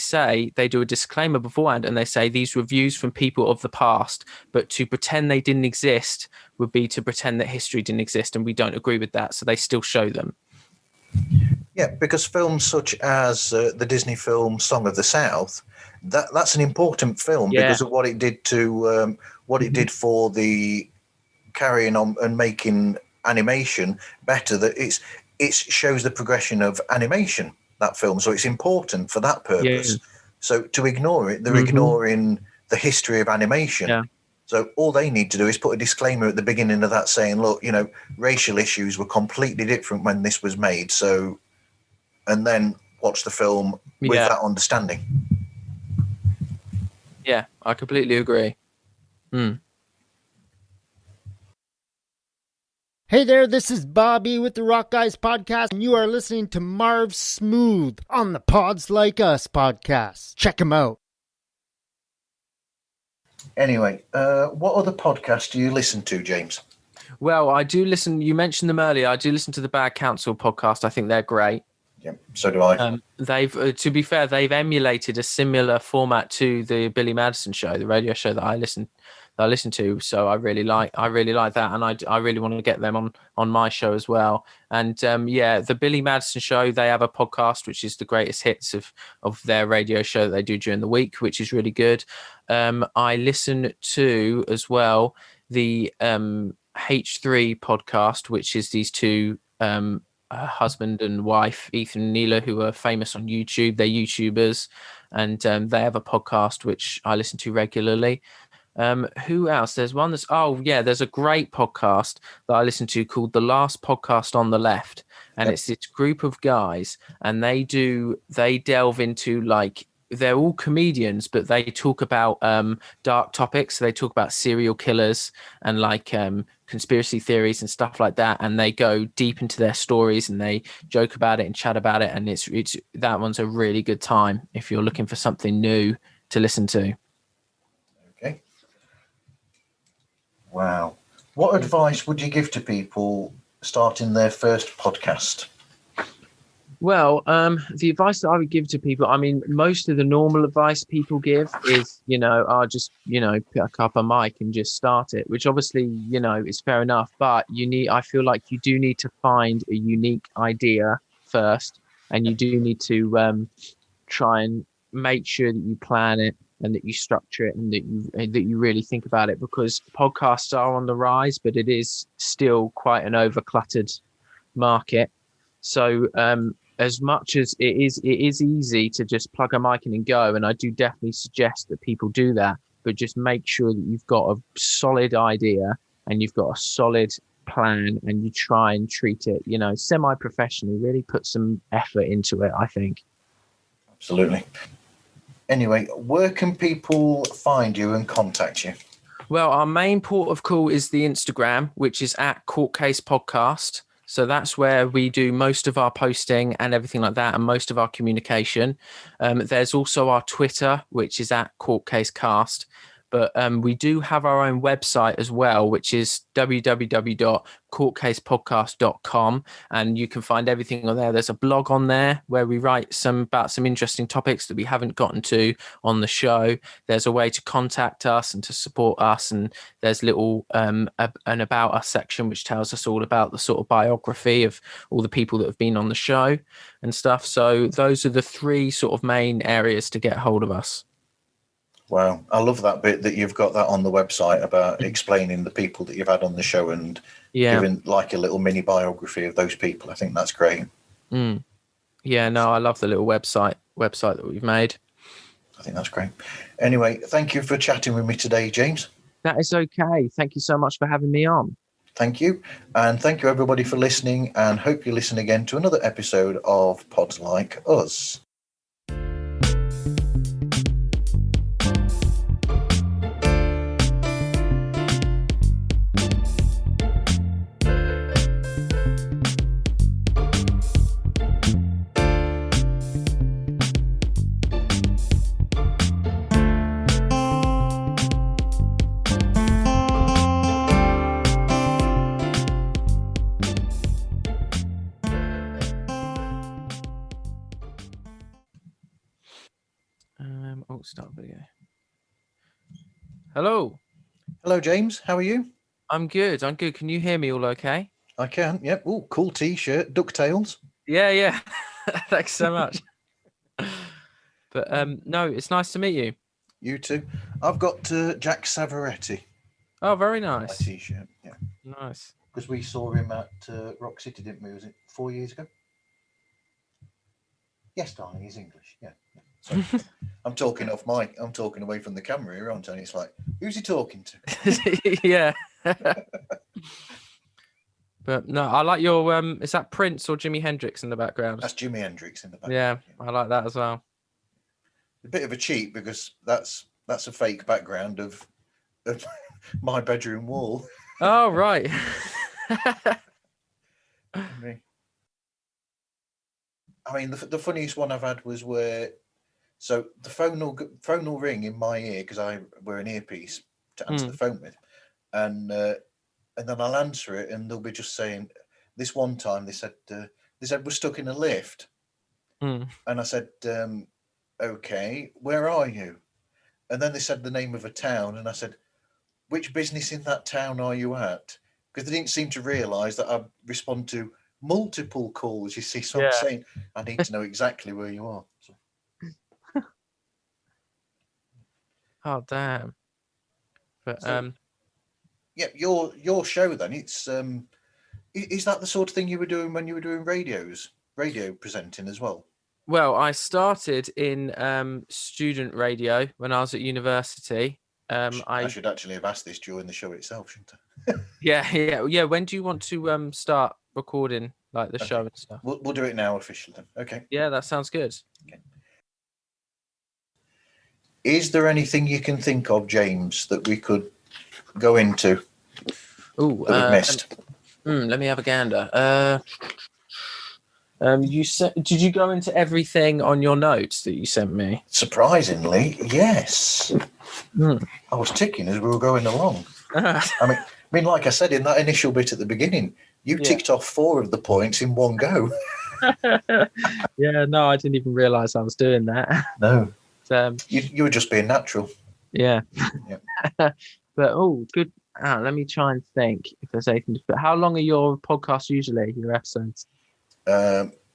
do a disclaimer beforehand and they say these were views from people of the past, but to pretend they didn't exist would be to pretend that history didn't exist, and we don't agree with that. So they still show them. Yeah, because films such as the Disney film Song of the South, that's an important film because of what it did to it did for the carrying on and making animation better. That it shows the progression of animation, that film, so it's important for that purpose. Yeah. So to ignore it, they're ignoring the history of animation. Yeah. So all they need to do is put a disclaimer at the beginning of that saying, look, racial issues were completely different when this was made. So, and then watch the film with that understanding. Yeah, I completely agree. Hey there, this is Bobby with the Rock Guys podcast, and you are listening to Marv Smooth on the Pods Like Us podcast. Check him out. Anyway, what other podcasts do you listen to, James? Well, I do listen. You mentioned them earlier. I do listen to the Bad Council podcast. I think they're great. Yeah, so do I. They've, to be fair, they've emulated a similar format to the Billy Madison show, the radio show that I listen to. So I really like that, and I really want to get them on my show as well. And the Billy Madison show, they have a podcast which is the greatest hits of their radio show that they do during the week, which is really good. I listen to as well the H3 podcast, which is these two husband and wife, Ethan and Neela, who are famous on YouTube. They're YouTubers, and they have a podcast which I listen to regularly. Who else? There's one there's a great podcast that I listen to called The Last Podcast on the Left, and it's this group of guys, and they delve into, like, they're all comedians, but they talk about dark topics. So they talk about serial killers and like conspiracy theories and stuff like that, and they go deep into their stories and they joke about it and chat about it, and it's that one's a really good time if you're looking for something new to listen to. Okay. Wow. What advice would you give to people starting their first podcast? Well, the advice that I would give to people, I mean, most of the normal advice people give is, just, pick up a mic and just start it, which obviously, is fair enough. But I feel like you do need to find a unique idea first, and you do need to try and make sure that you plan it and that you structure it and that you really think about it, because podcasts are on the rise, but it is still quite an overcluttered market. So, as much as it is easy to just plug a mic in and go, and I do definitely suggest that people do that, but just make sure that you've got a solid idea and you've got a solid plan, and you try and treat it, semi-professionally, really put some effort into it, I think. Absolutely. Anyway, where can people find you and contact you? Well, our main port of call is the Instagram, which is at Court Case Podcast. So that's where we do most of our posting and everything like that, and most of our communication. There's also our Twitter, which is at Court Case Cast. But we do have our own website as well, which is www.courtcasepodcast.com, and you can find everything on there. There's a blog on there where we write about some interesting topics that we haven't gotten to on the show. There's a way to contact us and to support us, and there's little an about us section which tells us all about the sort of biography of all the people that have been on the show and stuff. So those are the three sort of main areas to get hold of us. Wow, I love that bit that you've got that on the website about explaining the people that you've had on the show and giving like a little mini biography of those people. I think that's great. Yeah, no, I love the little website that we've made. I think that's great. Anyway, thank you for chatting with me today, James. That is okay. Thank you so much for having me on. Thank you. And thank you, everybody, for listening, and hope you listen again to another episode of Pods Like Us. Start video. Hello. Hello, James. How are you? I'm good. Can you hear me all okay? I can. Yep. Oh, cool T-shirt, DuckTales. Yeah. Thanks so much. But no, it's nice to meet you. You too. I've got Jack Savoretti. Oh, very My nice. T-shirt. Yeah. Nice. Because we saw him at Rock City, didn't we? Was it 4 years ago? Yes, darling. He's English. Yeah. Sorry. I'm talking away from the camera here, aren't I? And it's like, who's he talking to? Yeah. But no, I like your is that Prince or Jimi Hendrix in the background? That's Jimi Hendrix in the background. Yeah, I like that as well. A bit of a cheat because that's a fake background of my bedroom wall. Oh, right. I mean, the funniest one I've had was where, so the phone will ring in my ear because I wear an earpiece to answer the phone with, and then I'll answer it, and they'll be just saying, this one time they said we're stuck in a lift, and I said, okay, where are you? And then they said the name of a town, and I said, which business in that town are you at? Because they didn't seem to realise that I respond to multiple calls, you see. So I'm saying I need to know exactly where you are. So. Oh, damn. But yeah, your show then, it's is that the sort of thing you were doing when you were doing radio presenting as well? Well, I started in student radio when I was at university. I should actually have asked this during the show itself, shouldn't I? Yeah. When do you want to start recording like the show and stuff? We'll do it now officially then. Okay. Yeah, that sounds good. Okay. Is there anything you can think of, James, that we could go into that we've missed? Let me have a gander. Did you go into everything on your notes that you sent me? Surprisingly, yes. I was ticking as we were going along. I mean, like I said in that initial bit at the beginning, you ticked off 4 of the points in one go. Yeah, no, I didn't even realise I was doing that. No, you were just being natural. Yeah. But good. Let me try and think if there's anything. But how long are your podcasts usually? Your episodes?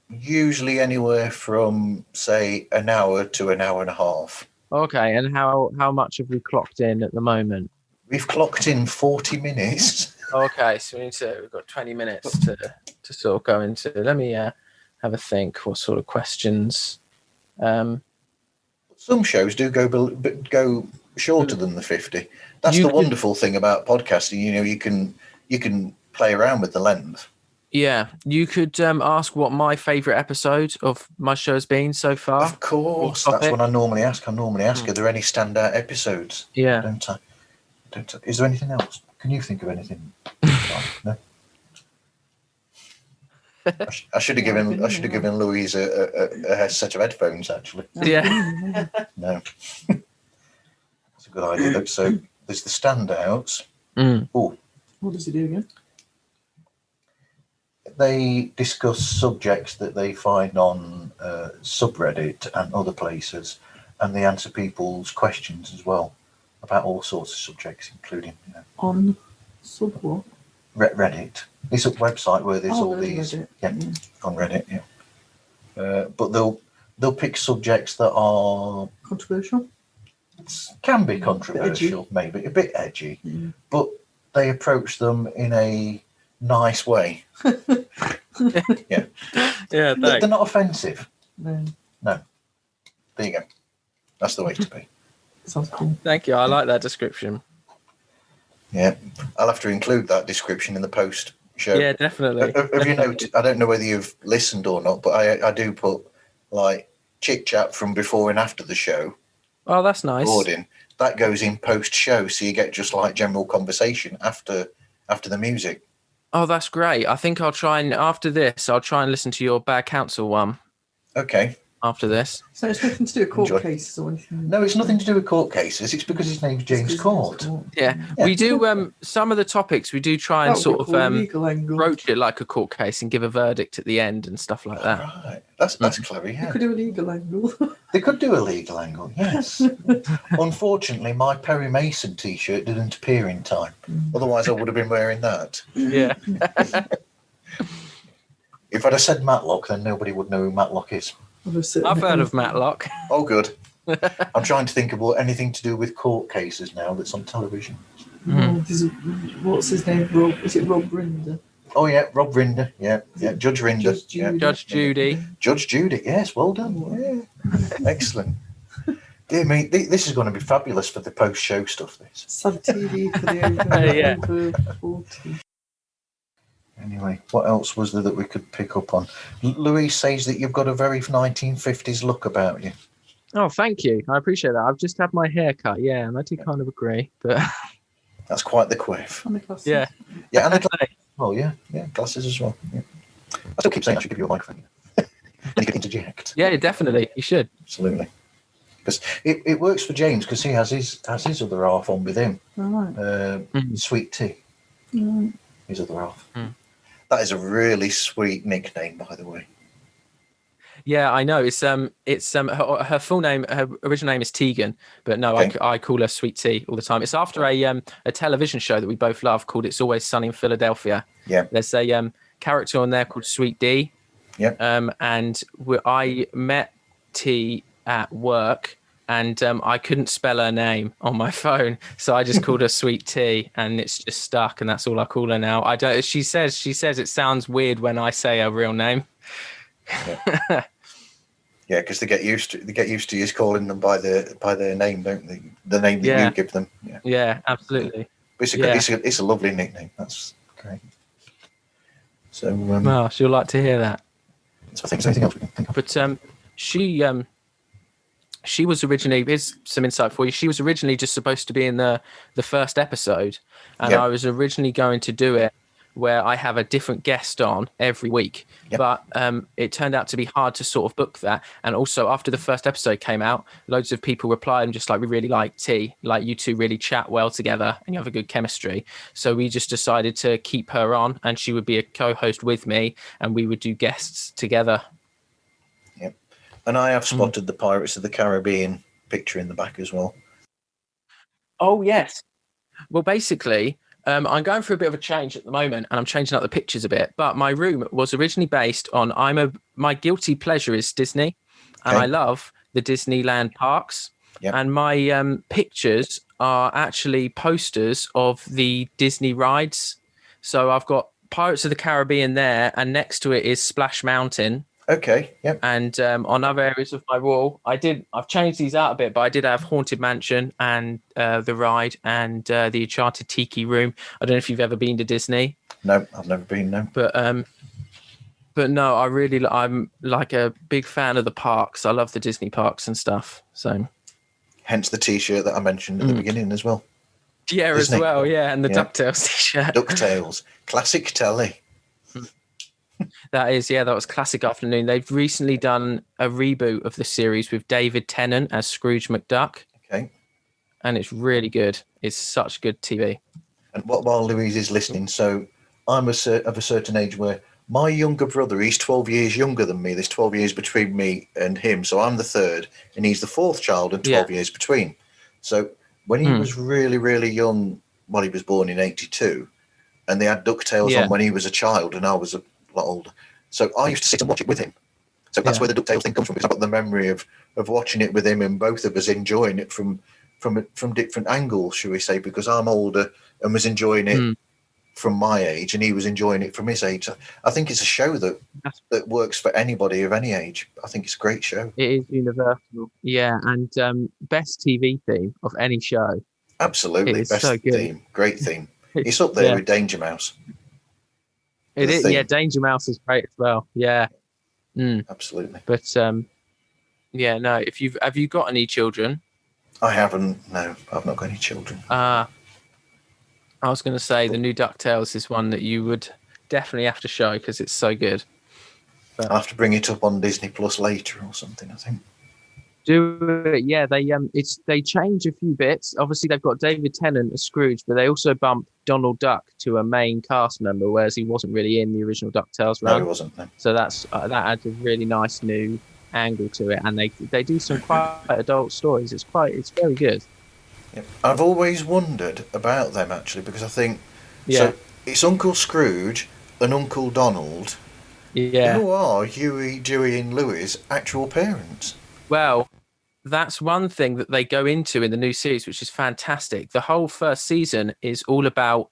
Usually anywhere from say an hour to an hour and a half. Okay, and how much have we clocked in at the moment? We've clocked in 40 minutes. Okay, so we've got 20 minutes to sort of go into. Let me have a think. What sort of questions? Some shows do go shorter than the 50. That's the wonderful thing about podcasting. You know, you can play around with the length. Yeah, you could ask what my favourite episode of my show has been so far. Of course, that's what I normally ask. Are there any standout episodes? Yeah. Don't I? Is there anything else? Can you think of anything? No. I should have given Louise a set of headphones. Actually. Yeah. No. That's a good idea. So there's the standouts. Oh. What does he do again? They discuss subjects that they find on subreddit and other places, and they answer people's questions as well about all sorts of subjects, including on sub what? Reddit. It's a website where there's all these. Reddit. On Reddit. Yeah, but they'll pick subjects that are controversial. Can be controversial, maybe a bit edgy, but they approach them in a nice way. Yeah. Yeah, they're not offensive. No. There you go. That's the way to be. Sounds cool. Thank you. I like that description. Yeah, I'll have to include that description in the post show. Yeah, definitely. Have you noticed? I don't know whether you've listened or not, but I do put like chit chat from before and after the show. Oh, that's nice. Recording that goes in post show, so you get just like general conversation after the music. Oh, that's great. I think I'll try and after this, I'll try and listen to your Bad Counsel one. Okay. after this. So it's nothing to do with court Enjoy. cases or anything. No, it's nothing to do with court cases. It's because his name's James Court. Yeah, Yeah. we do some of the topics we do try and That would sort be of called legal angle. broach it like a court case and give a verdict at the end and stuff like that. Right. That's clever, You yeah. could do a legal angle. They could do a legal angle, yes. Unfortunately, my Perry Mason T-shirt didn't appear in time. Otherwise, I would have been wearing that. Yeah. If I'd have said Matlock, then nobody would know who Matlock is. I've heard of Matlock. Oh, good. I'm trying to think about anything to do with court cases now that's on television. What's his name? Rob? Is it Rob Rinder? Oh, yeah, Rob Rinder. Yeah, Judge Rinder. Judge Judy. Judge Judy. Judge Judy, yes, well done. Yeah. Excellent. Dear me, this is going to be fabulous for the post-show stuff, this. Sad TV for the over 40. Anyway, what else was there that we could pick up on? Louise says that you've got a very 1950s look about you. Oh, thank you. I appreciate that. I've just had my hair cut, yeah, and I do kind of agree. But That's quite the quiff. And the glasses. yeah. Yeah, and the glasses. Oh, yeah, glasses as well. Yeah. I still keep saying I should give you a microphone. And you can interject. Yeah, definitely. You should. Absolutely. Because it works for James because he has his other half on with him. Right. Sweet Tea. Right. His other half. That is a really sweet nickname, by the way. Yeah, I know. It's her full name, her original name is Tegan, but no, Okay. I call her Sweet Tea all the time. It's after a television show that we both love called It's Always Sunny in Philadelphia. Yeah. There's a character on there called Sweet D. Yep. And I met T at work, and I couldn't spell her name on my phone, so I just called her Sweet Tea, and it's just stuck, and that's all I call her now. I don't. She says it sounds weird when I say her real name. Yeah, because they get used to you calling them by their name, don't they? The name that you give them. Yeah. Yeah, absolutely. But it's a lovely nickname. That's great. So Well, she'll like to hear that. so I think there's anything else we can think of. But she was originally, here's some insight for you. She was originally just supposed to be in the first episode, and Yep. I was originally going to do it where I have a different guest on every week. Yep. But it turned out to be hard to sort of book that. And also after the first episode came out, loads of people replied and just like, we really like T, like you two really chat well together and you have a good chemistry. So we just decided to keep her on, and she would be a co-host with me, and we would do guests together. Yep. And I have spotted the Pirates of the Caribbean picture in the back as well. Oh, yes. Well, basically, I'm going through a bit of a change at the moment, and I'm changing up the pictures a bit. But my room was originally based on my guilty pleasure is Disney, and Okay. I love the Disneyland parks. Yep. And my pictures are actually posters of the Disney rides. So I've got Pirates of the Caribbean there, and next to it is Splash Mountain. Okay. Yep. And on other areas of my wall, I've changed these out a bit, but I did have Haunted Mansion and the ride and the Enchanted Tiki Room. I don't know if you've ever been to Disney. No, I've never been. No. But no, I'm like a big fan of the parks. I love the Disney parks and stuff. So Hence the T-shirt that I mentioned at the beginning as well. yeah, Disney. as well, yeah, and the Yeah. DuckTales t-shirt. DuckTales, classic telly. That was Classic Afternoon. They've recently done a reboot of the series with David Tennant as Scrooge McDuck, Okay. and it's really good. It's such good TV. And while Louise is listening, so I'm of a certain age where my younger brother, he's 12 years younger than me. There's 12 years between me and him. So I'm the third, and he's the fourth child, and 12 years between. So when he was really, really young, well, he was born in 82, and they had DuckTales on when he was a child, and I was a lot older. So I used to sit and watch it with him. So that's where the DuckTales thing comes from, because I've got the memory of watching it with him and both of us enjoying it from different angles, shall we say, because I'm older and was enjoying it from my age, and he was enjoying it from his age. So I think it's a show that works for anybody of any age. I think it's a great show. It is universal. Yeah, and best TV theme of any show. Absolutely. It's Best so good. theme. Great theme. It's up there with Danger Mouse. It is. theme. Yeah, Danger Mouse is great as well. Yeah. Absolutely. But yeah, no. Have you got any children? I haven't. No, I've not got any children. I was going to say the new DuckTales is one that you would definitely have to show because it's so good. I'll have to bring it up on Disney Plus later or something, I think. Do it, yeah. They change a few bits. Obviously, they've got David Tennant as Scrooge, but they also bump Donald Duck to a main cast member, whereas he wasn't really in the original DuckTales run. No, he wasn't. No. So that adds a really nice new angle to it, and they do some quite adult stories. It's very good. Yeah. I've always wondered about them actually, because I think Yeah. so. It's Uncle Scrooge and Uncle Donald. Yeah. Who are Huey, Dewey, and Louie's actual parents? Well, that's one thing that they go into in the new series, which is fantastic. The whole first season is all about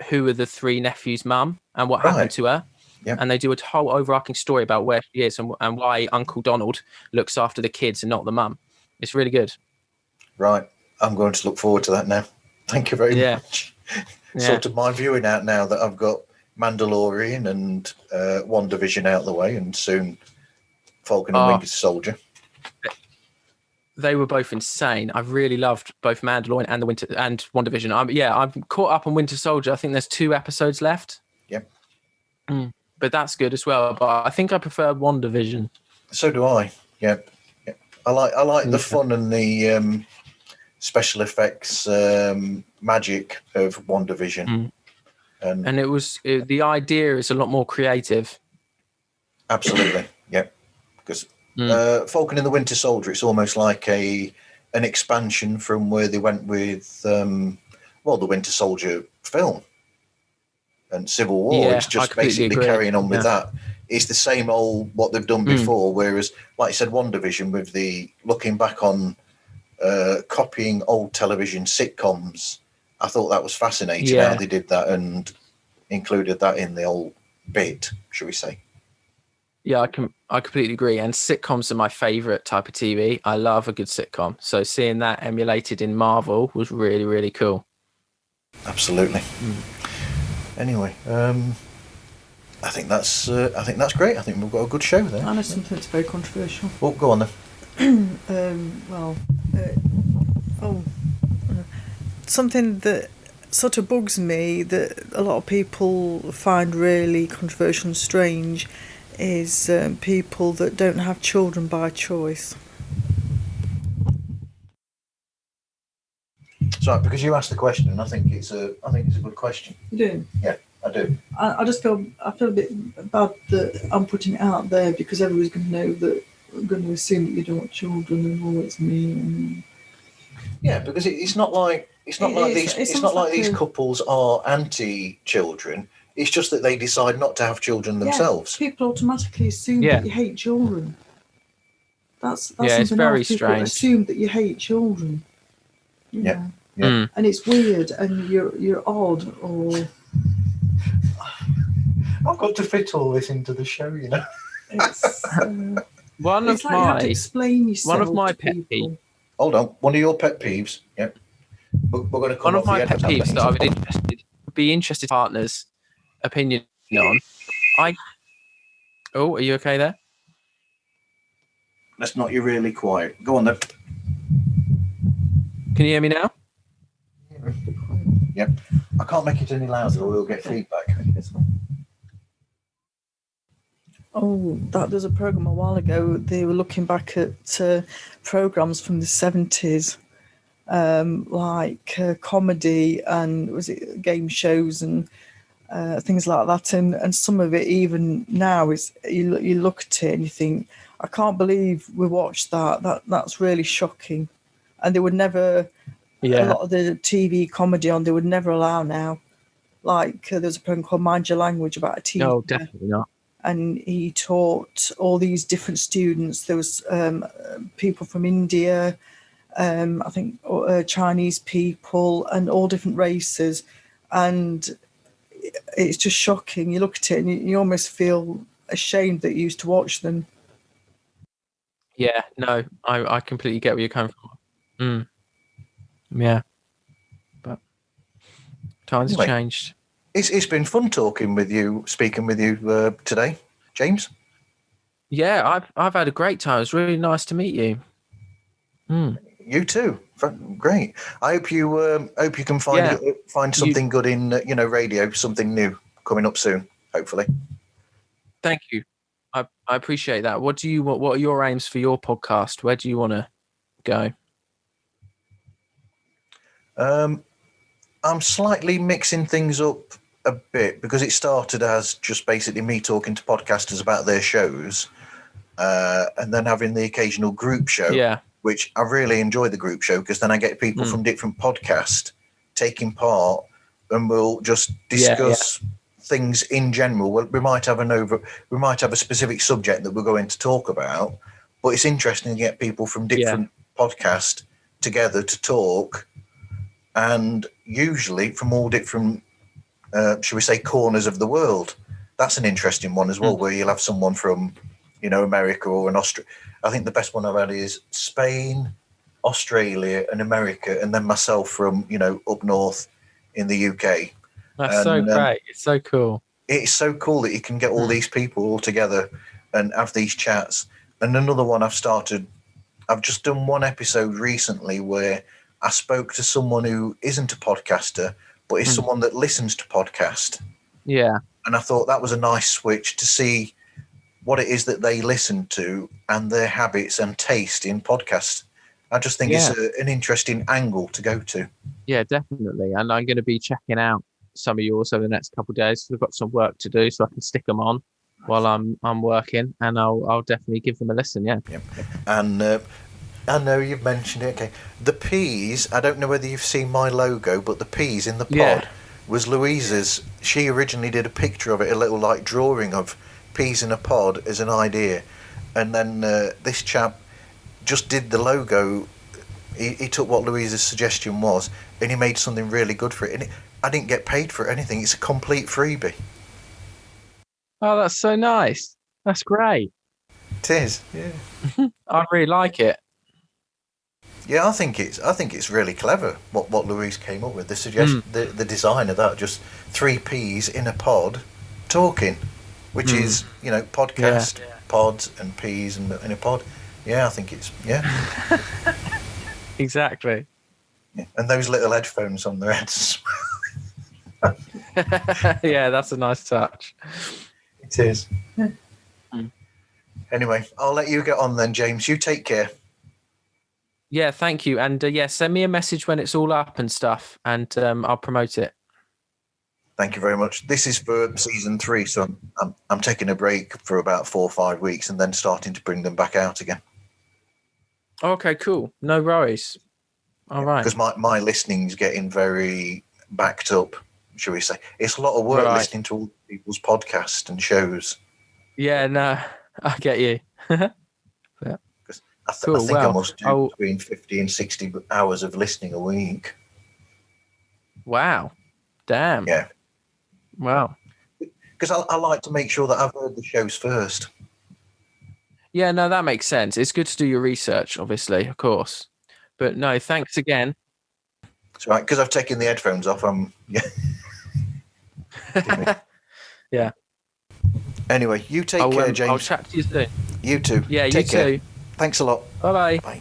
who are the three nephews' mum and what happened to her. Yep. And they do a whole overarching story about where she is and why Uncle Donald looks after the kids and not the mum. It's really good. Right. I'm going to look forward to that now. Thank you very much. Sorted my viewing out now that I've got Mandalorian and WandaVision out of the way, and soon Falcon and Winter Soldier. They were both insane. I've really loved both Mandalorian and WandaVision. I'm caught up on Winter Soldier. I think there's 2 episodes left. Yep. But that's good as well. But I think I prefer WandaVision. So do I. Yep. I like the fun and the special effects magic of WandaVision. And it was the idea is a lot more creative. Absolutely. Yep. Because Falcon and the Winter Soldier, it's almost like an expansion from where they went with the Winter Soldier film and Civil War. Yeah, it's just basically carrying on with that. It's the same old what they've done before, whereas, like I said, WandaVision with the looking back on copying old television sitcoms, I thought that was fascinating how they did that and included that in the old bit, shall we say. Yeah, I completely agree. And sitcoms are my favourite type of TV. I love a good sitcom. So seeing that emulated in Marvel was really, really cool. Absolutely. Anyway, I think that's great. I think we've got a good show there. I know something that's very controversial. Well, go on then. Something that sort of bugs me that a lot of people find really controversial and strange is people that don't have children by choice. Sorry, because you asked the question, and I think it's a good question. You do? Yeah, I do. I just feel a bit bad that I'm putting it out there because everybody's going to know that I'm going to assume that you don't want children and all it's me. And... Yeah, because it's not like these couples are anti-children. It's just that they decide not to have children themselves. People automatically assume that you hate children. That's it's very strange. Assume that you hate children. Yeah. And it's weird, and you're odd, or I've got to fit all this into the show, you know. It's one of like you have to explain yourself. One of my pet peeves. Hold on, one of your pet peeves. Yeah, we're going to come. One of my pet peeves that I would be interested partners' opinion on. Oh, are you okay there? That's not you really quiet. Go on then. Can you hear me now? Yep. I can't make it any louder or we'll get feedback. There's a program a while ago. They were looking back at programs from the 70s, like comedy and was it game shows and things like that. And some of it even now is you look at it and you think, I can't believe we watched that. That's really shocking. And they would never, a lot of the TV comedy on, they would never allow now. Like there's a program called Mind Your Language about a teacher. No, definitely not. And he taught all these different students. There was people from India, I think Chinese people, and all different races. And it's just shocking. You look at it and you almost feel ashamed that you used to watch them. Yeah, no, I completely get where you're coming from. Yeah, but times have changed. It's been fun speaking with you today, James. Yeah, I've had a great time. It's really nice to meet you. You too. Great. I hope you can find something good in radio, something new coming up soon. Hopefully. Thank you. I appreciate that. What are your aims for your podcast? Where do you want to go? I'm slightly mixing things up a bit because it started as just basically me talking to podcasters about their shows, and then having the occasional group show. Yeah. Which I really enjoy the group show because then I get people from different podcasts taking part, and we'll just discuss things in general. We might have a specific subject that we're going to talk about, but it's interesting to get people from different podcasts together to talk, and usually from all different, shall we say, corners of the world. That's an interesting one as well, where you'll have someone from, America or I think the best one I've had is Spain, Australia, and America, and then myself from, up north in the UK. That's so great. It's so cool. It's so cool that you can get all these people all together and have these chats. And another one I've just done one episode recently where I spoke to someone who isn't a podcaster, but is someone that listens to podcast. Yeah. And I thought that was a nice switch to see what it is that they listen to and their habits and taste in podcasts. I just think it's an interesting angle to go to. Yeah, definitely. And I'm going to be checking out some of yours over the next couple of days. We've got some work to do, so I can stick them on while I'm working, and I'll definitely give them a listen. Yeah. Yep. And I know you've mentioned it. Okay, the peas. I don't know whether you've seen my logo, but the peas in the pod was Louisa's. She originally did a picture of it, a little like drawing of peas in a pod as an idea, and then this chap just did the logo. He took what Louisa's suggestion was and he made something really good for it, and I didn't get paid for anything. It's a complete freebie. Oh, that's so nice. That's great. It is, yeah. I really like it. Yeah, I think it's really clever what Louise came up with. The suggestion, the design of that, just 3 peas in a pod talking, which is, podcast, pods and peas in a pod. Yeah, I think it's, Exactly. Yeah. And those little headphones on their heads. Yeah, that's a nice touch. It is. Anyway, I'll let you get on then, James. You take care. Yeah, thank you. And send me a message when it's all up and stuff, and I'll promote it. Thank you very much. This is for season 3, so I'm taking a break for about 4 or 5 weeks and then starting to bring them back out again. Okay, cool. No worries. All right. Because my listening's getting very backed up, shall we say. It's a lot of work listening to all people's podcasts and shows. Yeah, no, I get you. I think I must do between 50 and 60 hours of listening a week. Wow. Damn. Yeah. Wow. Because I like to make sure that I've heard the shows first. Yeah, no, that makes sense. It's good to do your research, obviously, of course. But no, thanks again. That's right, because I've taken the headphones off. Yeah. Anyway, you take care, James. I'll chat to you soon. You too. Yeah, take you care. too. Thanks a lot. Bye-bye. Bye.